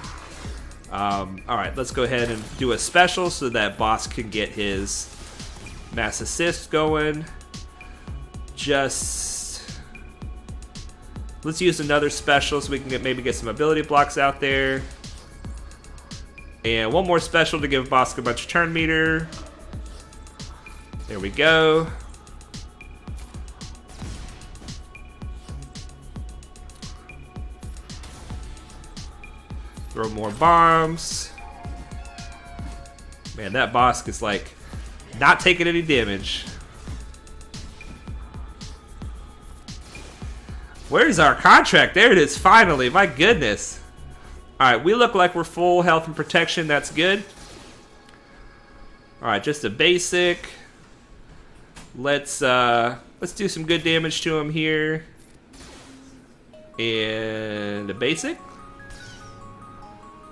Alright, let's go ahead and do a special so that boss can get his mass assist going. Let's use another special so we can maybe get some ability blocks out there. And one more special to give Bosk a bunch of turn meter. There we go. Throw more bombs. Man, that Bosk is like not taking any damage. Where's our contract? There it is, finally. My goodness. Alright, we look like we're full health and protection. That's good. Alright, just a basic. Let's do some good damage to him here. And a basic.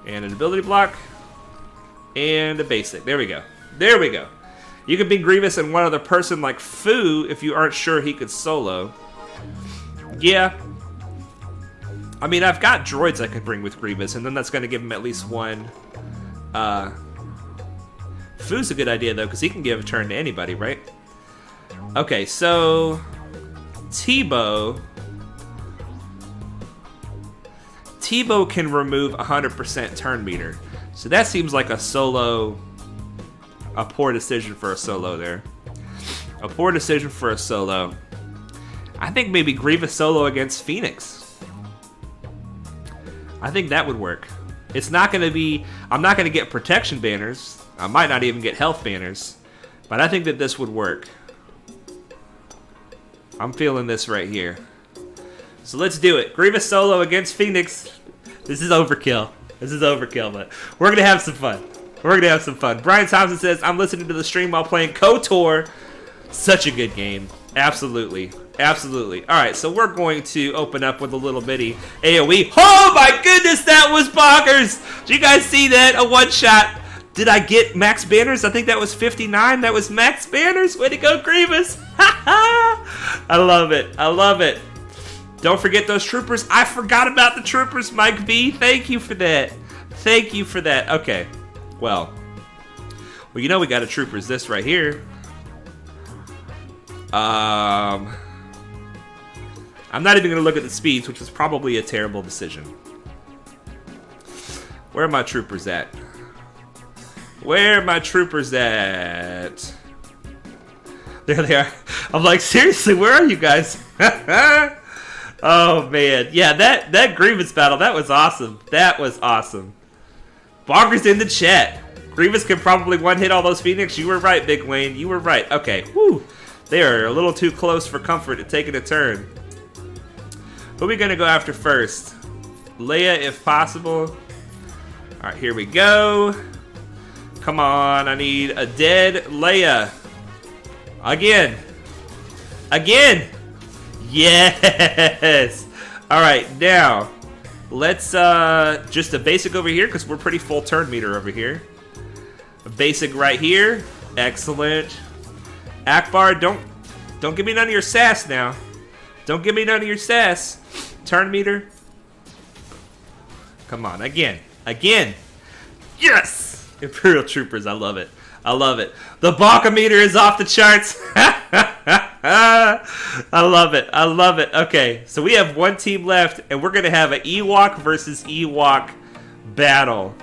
And an ability block. And a basic. There we go. There we go. You can be Grievous and one other person like Fu if you aren't sure he could solo. Yeah. I mean, I've got droids I could bring with Grievous, and then that's going to give him at least one. Fu's a good idea, though, because he can give a turn to anybody, right? Okay, so Tebow can remove 100% turn meter. So that seems like a poor decision for a solo there. A poor decision for a solo. I think maybe Grievous solo against Phoenix. I think that would work. It's not going to be... I'm not going to get protection banners. I might not even get health banners. But I think that this would work. I'm feeling this right here. So let's do it. Grievous solo against Phoenix. This is overkill. But we're going to have some fun. Brian Thompson says, I'm listening to the stream while playing KOTOR. Such a good game. Absolutely. Absolutely. All right, so we're going to open up with a little bitty AoE. Oh my goodness, that was bonkers! Did you guys see that? A one-shot. Did I get max banners? I think that was 59. That was max banners. Way to go, Grievous. I love it. I love it. Don't forget those troopers. I forgot about the troopers, Mike B. Thank you for that. Thank you for that. Okay. Well, you know we got a troopers this right here. I'm not even going to look at the speeds, which was probably a terrible decision. Where are my troopers at? Where are my troopers at? There they are. I'm like, seriously, where are you guys? Oh, man. Yeah, that Grievous battle, that was awesome. That was awesome. Bonkers in the chat. Grievous can probably one-hit all those Phoenix. You were right, Big Wayne. You were right. Okay. Whew. They are a little too close for comfort to taking a turn. Who are we going to go after first? Leia, if possible. All right, here we go. Come on. I need a dead Leia. Again. Again. Yes. All right, now let's just a basic over here because we're pretty full turn meter over here. A basic right here. Excellent. Akbar, don't give me none of your sass now. Don't give me none of your sass. Turn meter. Come on, again. Again. Yes! Imperial Troopers, I love it. I love it. The Baka meter is off the charts. I love it. I love it. Okay, so we have one team left, and we're going to have an Ewok versus Ewok battle.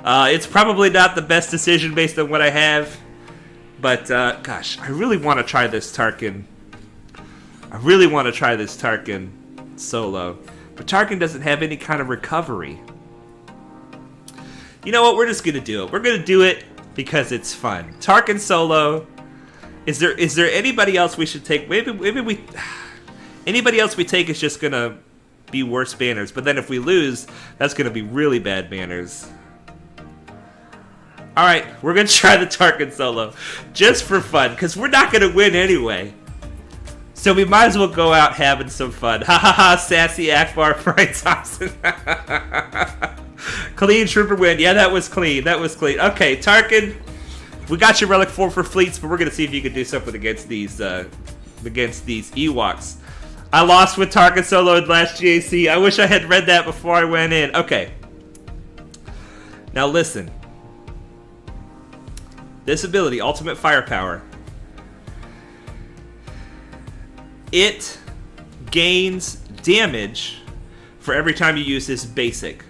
It's probably not the best decision based on what I have. But, gosh, I really want to try this Tarkin. I really want to try this Tarkin solo. But Tarkin doesn't have any kind of recovery. You know what? We're just going to do it. We're going to do it because it's fun. Tarkin solo. Is there anybody else we should take? Maybe we... Anybody else we take is just going to be worse banners. But then if we lose, that's going to be really bad banners. Alright, we're going to try the Tarkin solo. Just for fun, because we're not going to win anyway. So we might as well go out having some fun. Ha ha ha, sassy Akbar, Brian Thompson. Clean trooper win. Yeah, that was clean. That was clean. Okay, Tarkin, we got your Relic 4 for fleets, but we're going to see if you can do something against these Ewoks. I lost with Tarkin solo in last GAC. I wish I had read that before I went in. Okay. Now listen. This ability, Ultimate Firepower, it gains damage for every time you use this basic.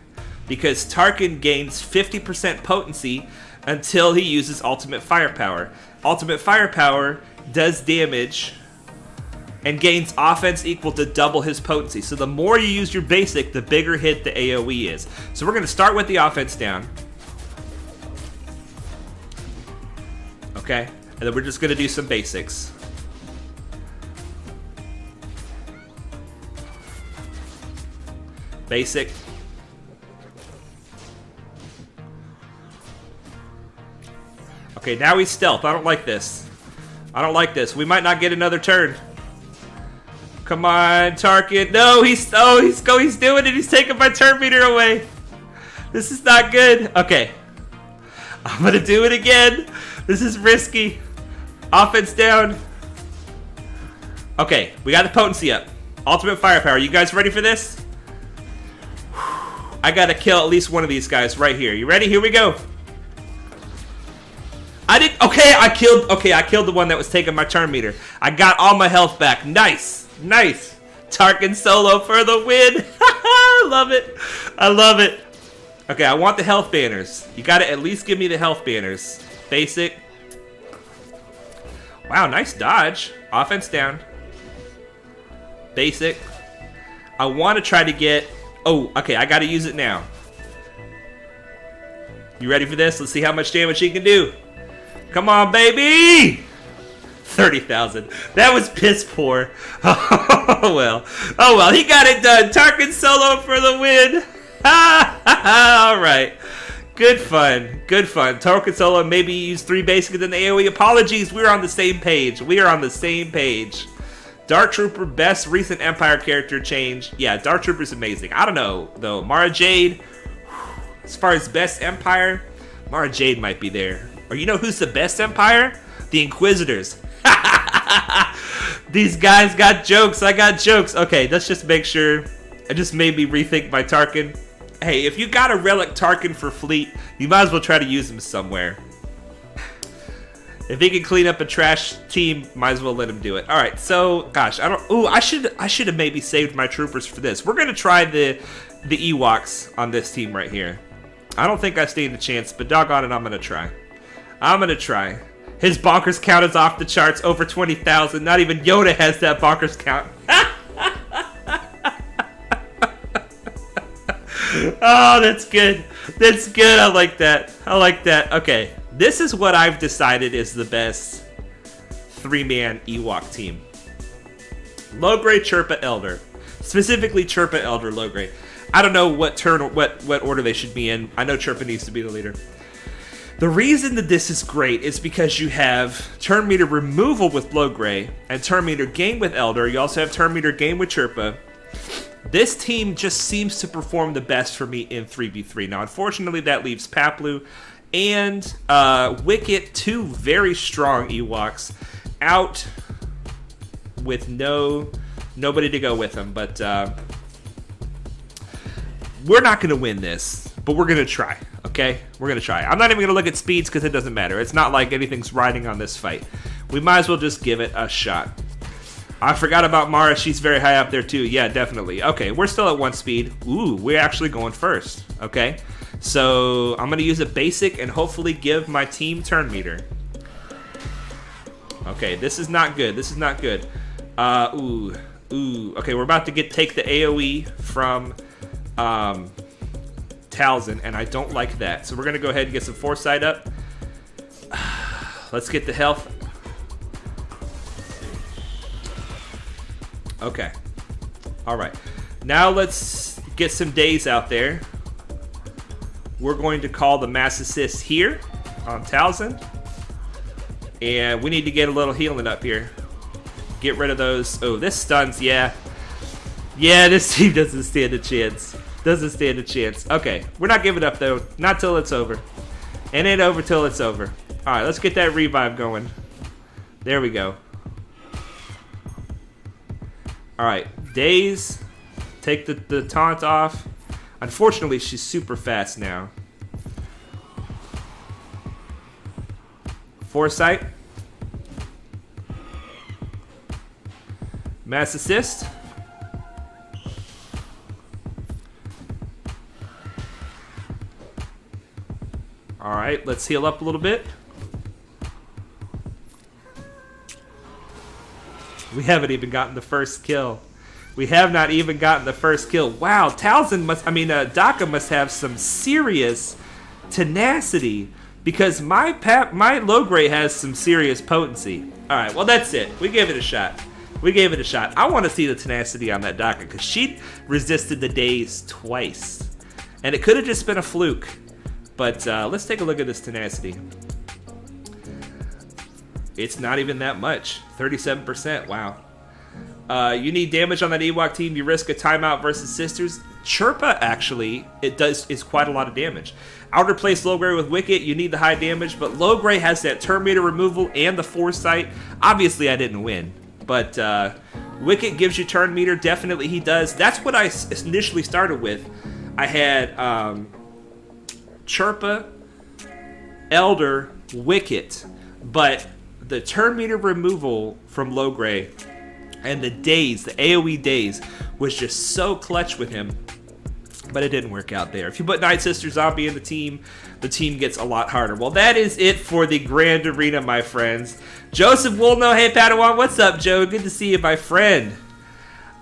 Because Tarkin gains 50% potency until he uses Ultimate Firepower. Ultimate Firepower does damage and gains offense equal to double his potency. So the more you use your basic, the bigger hit the AoE is. So we're going to start with the offense down. Okay, and then we're just going to do some basics. Basic. Okay, now he's stealth. I don't like this. I don't like this. We might not get another turn. Come on, Tarkin. No, he's doing it. He's taking my turn meter away. This is not good. Okay. I'm going to do it again. This is risky. Offense down. Okay, we got the potency up. Ultimate Firepower. You guys ready for this? I gotta kill at least one of these guys right here. You ready? Here we go. I killed the one that was taking my turn meter. I got all my health back. Nice. Nice. Tarkin solo for the win. I love it. I love it. Okay, I want the health banners. You gotta at least give me the health banners. Basic. Wow, nice dodge. Offense down. Basic. I want to try to get... Oh, okay, I gotta use it now. You ready for this? Let's see how much damage he can do. Come on, baby! 30,000. That was piss poor. Oh, well. Oh, well, he got it done. Tarkin solo for the win. All right. Good fun. Good fun. Tarkin solo, maybe use 3 basic and then the AoE. Apologies, we're on the same page. We are on the same page. Dark Trooper, best recent Empire character change. Yeah, Dark Trooper's amazing. I don't know, though. Mara Jade, as far as best Empire, Mara Jade might be there. Or you know who's the best Empire? The Inquisitors. These guys got jokes. I got jokes. Okay, let's just make sure. It just made me rethink my Tarkin. Hey, if you got a relic Tarkin for fleet, you might as well try to use him somewhere. If he can clean up a trash team, might as well let him do it. All right, so gosh, I don't. Ooh, I should have maybe saved my troopers for this. We're gonna try the Ewoks on this team right here. I don't think I stand a chance, but doggone it, I'm gonna try. I'm gonna try. His bonkers count is off the charts, over 20,000. Not even Yoda has that bonkers count. Oh, that's good. That's good. I like that. I like that. Okay. This is what I've decided is the best 3-man Ewok team. Logray, Chirpa, Elder. Specifically Chirpa, Elder, Logray. I don't know what order they should be in. I know Chirpa needs to be the leader. The reason that this is great is because you have turn meter removal with Logray and turn meter gain with Elder. You also have turn meter gain with Chirpa. This team just seems to perform the best for me in 3v3. Now, unfortunately, that leaves Paplu and Wicket, 2 very strong Ewoks, out with nobody to go with them. But we're not going to win this, but we're going to try. Okay, we're going to try. I'm not even going to look at speeds because it doesn't matter. It's not like anything's riding on this fight. We might as well just give it a shot. I forgot about Mara. She's very high up there too. Yeah, definitely. Okay, we're still at 1 speed. Ooh, we're actually going first. Okay, so I'm going to use a basic and hopefully give my team turn meter. Okay, this is not good. This is not good. Ooh. Okay, we're about to take the AoE from Talzin, and I don't like that. So we're going to go ahead and get some foresight up. Let's get the health. Okay. Alright. Now let's get some days out there. We're going to call the mass assist here on Talzin. And we need to get a little healing up here. Get rid of those. Oh, this stuns, yeah. Yeah, this team doesn't stand a chance. Doesn't stand a chance. Okay, we're not giving up though. Not till it's over. And it ain't over till it's over. Alright, let's get that revive going. There we go. Alright, Days. Take the taunt off. Unfortunately, she's super fast now. Foresight. Mass assist. Alright, let's heal up a little bit. We haven't even gotten the first kill. We have not even gotten the first kill. Wow, Talzin Daka must have some serious tenacity because my Logray has some serious potency. Alright, well that's it. We gave it a shot. We gave it a shot. I want to see the tenacity on that Daka because she resisted the days twice. And it could have just been a fluke. But let's take a look at this tenacity. It's not even that much. 37%. Wow. You need damage on that Ewok team. You risk a timeout versus Sisters. Chirpa, actually, is quite a lot of damage. Outer place Logray with Wicket. You need the high damage. But Logray has that turn meter removal and the foresight. Obviously, I didn't win. But Wicket gives you turn meter. Definitely he does. That's what I initially started with. I had Chirpa, Elder, Wicket. But the turn meter removal from Logray and the days, the AoE days, was just so clutch with him. But it didn't work out there. If you put Nightsisters Zombie in the team gets a lot harder. Well, that is it for the Grand Arena, my friends. Joseph Woolno, hey Padawan, what's up, Joe? Good to see you, my friend.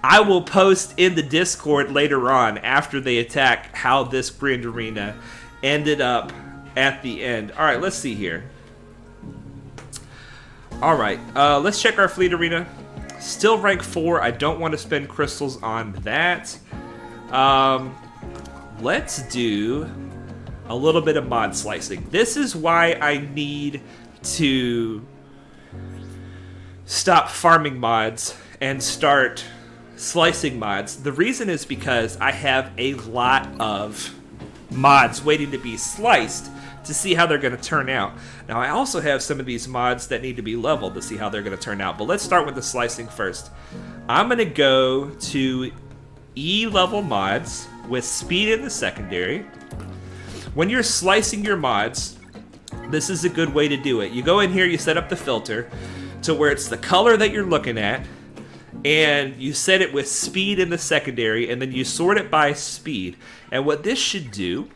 I will post in the Discord later on after they attack how this Grand Arena ended up at the end. All right, let's see here. All right, let's check our Fleet Arena. Still rank 4. I don't want to spend crystals on that. Let's do a little bit of mod slicing. This is why I need to stop farming mods and start slicing mods. The reason is because I have a lot of mods waiting to be sliced to see how they're going to turn out. Now, I also have some of these mods that need to be leveled to see how they're going to turn out. But let's start with the slicing first. I'm going to go to E level mods with speed in the secondary. When you're slicing your mods, this is a good way to do it. You go in here, you set up the filter to where it's the color that you're looking at, and you set it with speed in the secondary, and then you sort it by speed. And what this should do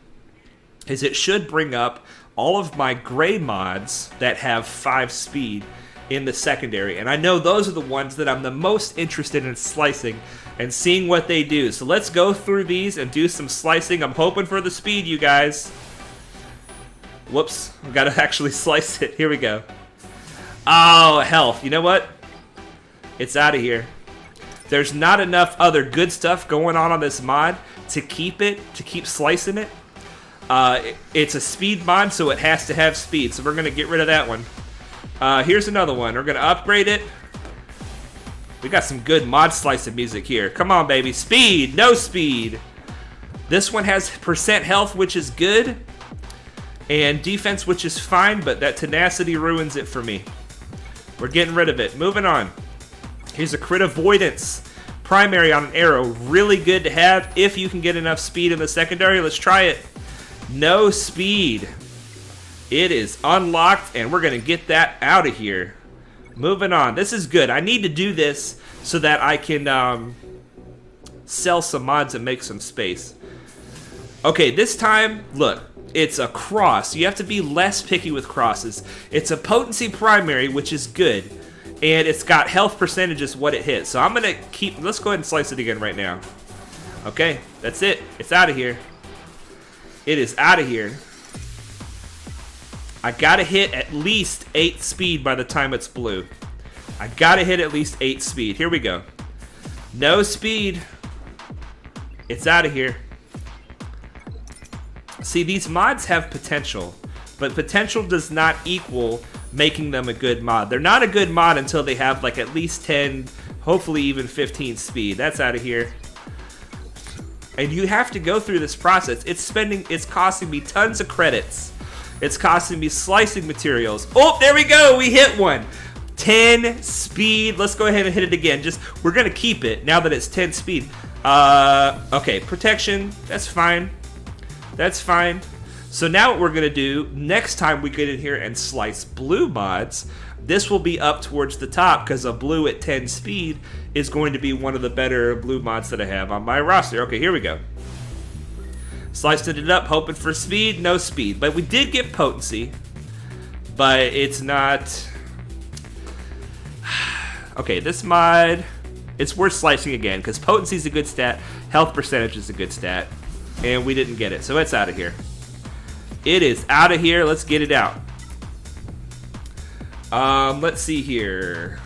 is it should bring up all of my gray mods that have 5 speed in the secondary. And I know those are the ones that I'm the most interested in slicing and seeing what they do. So let's go through these and do some slicing. I'm hoping for the speed, you guys. Whoops, I've got to actually slice it. Here we go. Oh, health. You know what? It's out of here. There's not enough other good stuff going on this mod to keep slicing it. It's a speed mod, so it has to have speed. So we're going to get rid of that one. Here's another one. We're going to upgrade it. We got some good mod slicing music here. Come on, baby. Speed. No speed. This one has percent health, which is good. And defense, which is fine, but that tenacity ruins it for me. We're getting rid of it. Moving on. Here's a crit avoidance. Primary on an arrow. Really good to have if you can get enough speed in the secondary. Let's try it. No speed. It is unlocked, and we're going to get that out of here. Moving on. This is good. I need to do this so that I can sell some mods and make some space. Okay, this time, look. It's a cross. You have to be less picky with crosses. It's a potency primary, which is good. And it's got health percentages what it hits. So I'm going to keep... Let's go ahead and slice it again right now. Okay, that's it. It's out of here. It is out of here. I got to hit at least 8 speed by the time it's blue. I got to hit at least 8 speed. Here we go. No speed. It's out of here. See, these mods have potential, but potential does not equal making them a good mod. They're not a good mod until they have like at least 10, hopefully even 15 speed. That's out of here. And you have to go through this process. It's costing me tons of credits. It's costing me slicing materials. Oh, there we go. We hit one. 10 speed. Let's go ahead and hit it again. We're going to keep it now that it's 10 speed. Okay, protection. That's fine. That's fine. So now what we're going to do, next time we get in here and slice blue mods, this will be up towards the top because a blue at 10 speed is going to be one of the better blue mods that I have on my roster. Okay, here we go. Sliced it up, hoping for speed, no speed. But we did get potency, but it's not... Okay, this mod, it's worth slicing again because potency is a good stat, health percentage is a good stat. And we didn't get it, so it's out of here. It is out of here. Let's get it out. Let's see here.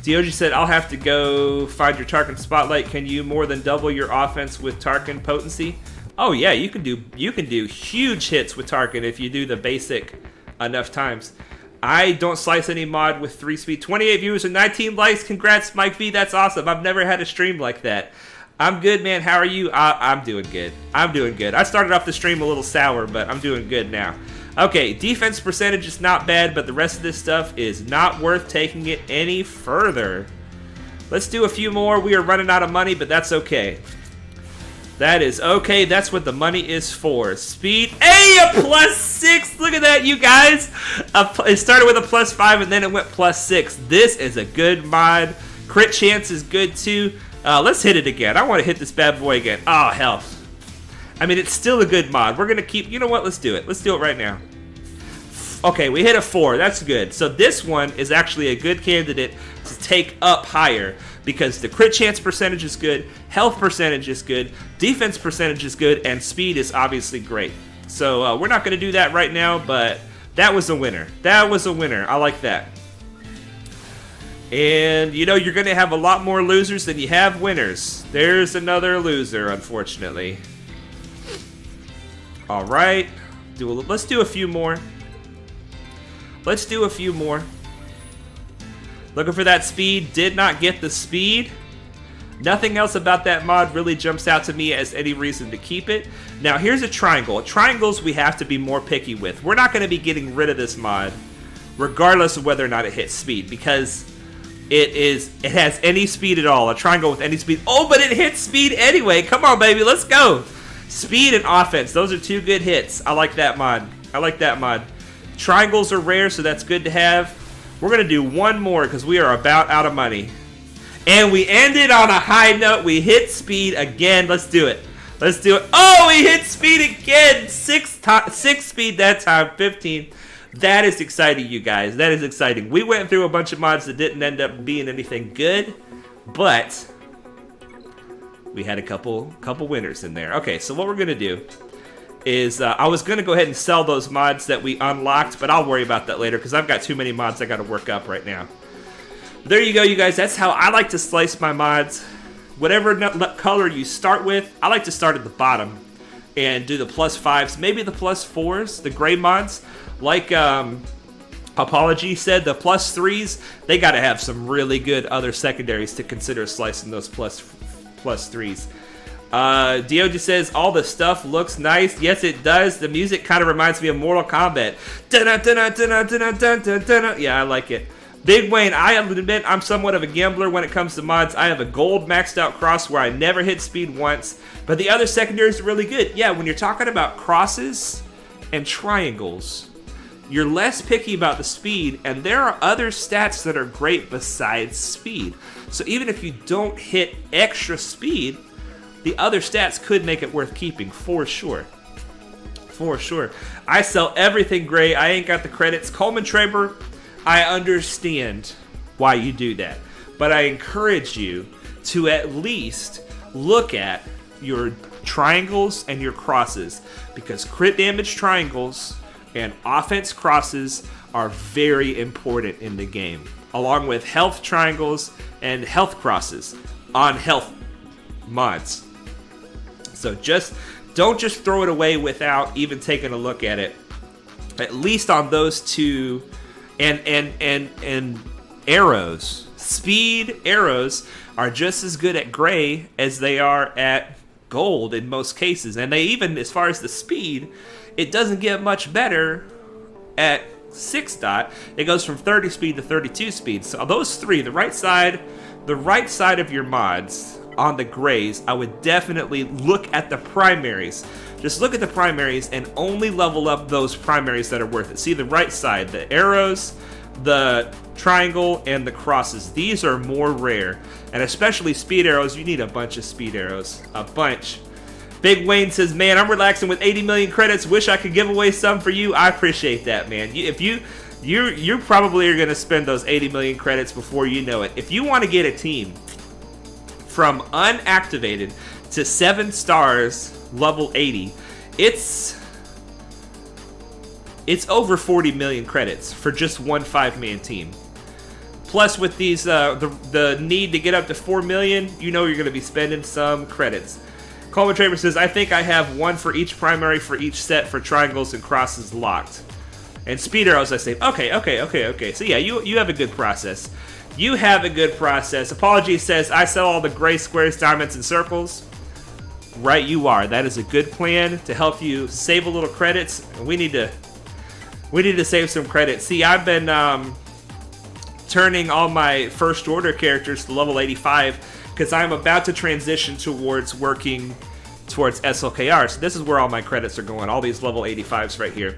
Dioji said, I'll have to go find your Tarkin spotlight. Can you more than double your offense with Tarkin potency? Oh yeah, you can do huge hits with Tarkin if you do the basic enough times. I don't slice any mod with 3 speed. 28 viewers and 19 likes. Congrats, Mike V. That's awesome. I've never had a stream like that. I'm good, man. How are you? I'm doing good. I'm doing good. I started off the stream a little sour, but I'm doing good now. Okay, defense percentage is not bad, but the rest of this stuff is not worth taking it any further. Let's do a few more. We are running out of money, but that's okay. That is okay. That's what the money is for. Speed. Hey, a +6. Look at that, you guys. It started with a +5, and then it went +6. This is a good mod. Crit chance is good, too. Let's hit it again. I want to hit this bad boy again. Oh, health. I mean, it's still a good mod. We're going to keep... You know what? Let's do it. Let's do it right now. Okay, we hit a 4. That's good. So this one is actually a good candidate to take up higher because the crit chance percentage is good, health percentage is good, defense percentage is good, and speed is obviously great. So we're not going to do that right now, but that was a winner. That was a winner. I like that. And, you know, you're going to have a lot more losers than you have winners. There's another loser, unfortunately. All right. Let's do a few more. Let's do a few more. Looking for that speed, did not get the speed. Nothing else about that mod really jumps out to me as any reason to keep it. Now here's a triangle. Triangles we have to be more picky with. We're not going to be getting rid of this mod regardless of whether or not it hits speed, because it has any speed at all. A triangle with any speed. Oh, but it hits speed anyway. Come on, baby, let's go. Speed and offense, those are two good hits. I like that mod. I like that mod. Triangles are rare, so that's good to have. We're going to do one more because we are about out of money. And we ended on a high note. We hit speed again. Let's do it. Let's do it. Oh, we hit speed again. Six speed that time. 15. That is exciting, you guys. That is exciting. We went through a bunch of mods that didn't end up being anything good, but we had a couple winners in there. Okay, so what we're gonna do is I was gonna go ahead and sell those mods that we unlocked, but I'll worry about that later because I've got too many mods I got to work up right now. There you go, you guys. That's how I like to slice my mods. Whatever color you start with, I like to start at the bottom and do the +5s, maybe the +4s, the gray mods. Like Apology said, the +3s, they got to have some really good other secondaries to consider slicing those +3s. Dio just says, all the stuff looks nice. Yes, it does. The music kind of reminds me of Mortal Kombat. Yeah, I like it. Big Wayne, I admit I'm somewhat of a gambler when it comes to mods. I have a gold maxed out cross where I never hit speed once, but the other secondaries are really good. Yeah, when you're talking about crosses and triangles, you're less picky about the speed, and there are other stats that are great besides speed. So even if you don't hit extra speed, the other stats could make it worth keeping, for sure. For sure. I sell everything gray. I ain't got the credits. Coleman Traber, I understand why you do that, but I encourage you to at least look at your triangles and your crosses, because crit damage triangles and offense crosses are very important in the game, along with health triangles and health crosses on health mods. So don't just throw it away without even taking a look at it. At least on those two, and arrows. Speed arrows are just as good at gray as they are at gold in most cases, and they even, as far as the speed, it doesn't get much better at 6 dot. It goes from 30 speed to 32 speed. So those three, the right side of your mods on the grays, I would definitely look at the primaries. Just look at the primaries and only level up those primaries that are worth it. See the right side, the arrows, the triangle, and the crosses. These are more rare, and especially speed arrows. You need a bunch of speed arrows, a bunch. Big Wayne says, man, I'm relaxing with 80 million credits. Wish I could give away some for you. I appreciate that, man. If you probably are going to spend those 80 million credits before you know it. If you want to get a team from unactivated to 7 stars, level 80, it's over 40 million credits for just one 5-man team. Plus, with these the need to get up to 4 million, you know you're going to be spending some credits. Coleman Traver says, I think I have one for each primary for each set for triangles and crosses locked. And speed arrows, I say, okay. So yeah, you have a good process. You have a good process. Apology says, I sell all the gray squares, diamonds, and circles. Right, you are. That is a good plan to help you save a little credits. We need to save some credits. See, I've been turning all my first order characters to level 85 because I'm about to transition towards working towards SLKR. So this is where all my credits are going. All these level 85s right here.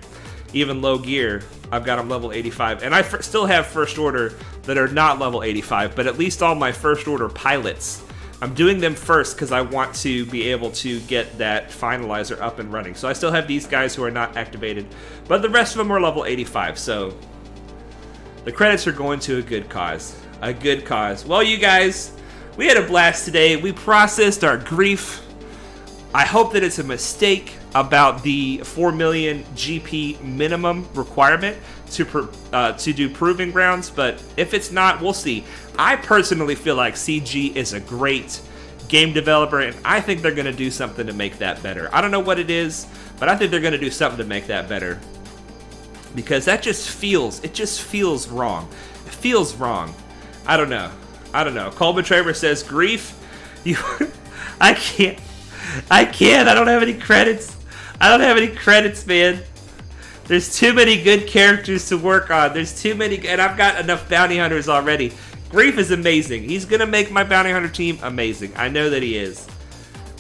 Even low gear, I've got them level 85. And I still have first order that are not level 85, but at least all my first order pilots, I'm doing them first because I want to be able to get that finalizer up and running. So I still have these guys who are not activated, but the rest of them are level 85. So the credits are going to a good cause. A good cause. Well, you guys, we had a blast today. We processed our grief. I hope that it's a mistake about the 4 million GP minimum requirement to do Proving Grounds, but if it's not, we'll see. I personally feel like CG is a great game developer, and I think they're going to do something to make that better. I don't know what it is, but I think they're going to do something to make that better, because that just feels wrong. It feels wrong. I don't know. Coleman Traver says, Grief, you... I can't. I don't have any credits. Man. There's too many good characters to work on. There's too many, and I've got enough bounty hunters already. Grief is amazing. He's gonna make my bounty hunter team amazing. I know that he is.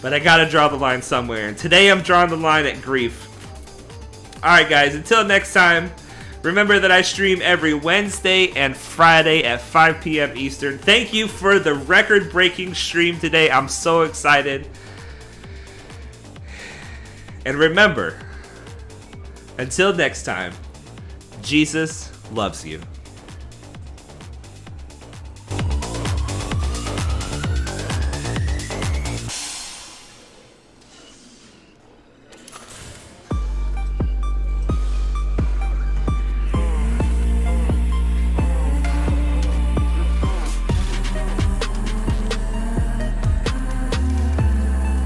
But I gotta draw the line somewhere. And today I'm drawing the line at Grief. Alright guys, until next time, remember that I stream every Wednesday and Friday at 5 p.m. Eastern. Thank you for the record-breaking stream today. I'm so excited. And remember, until next time, Jesus loves you.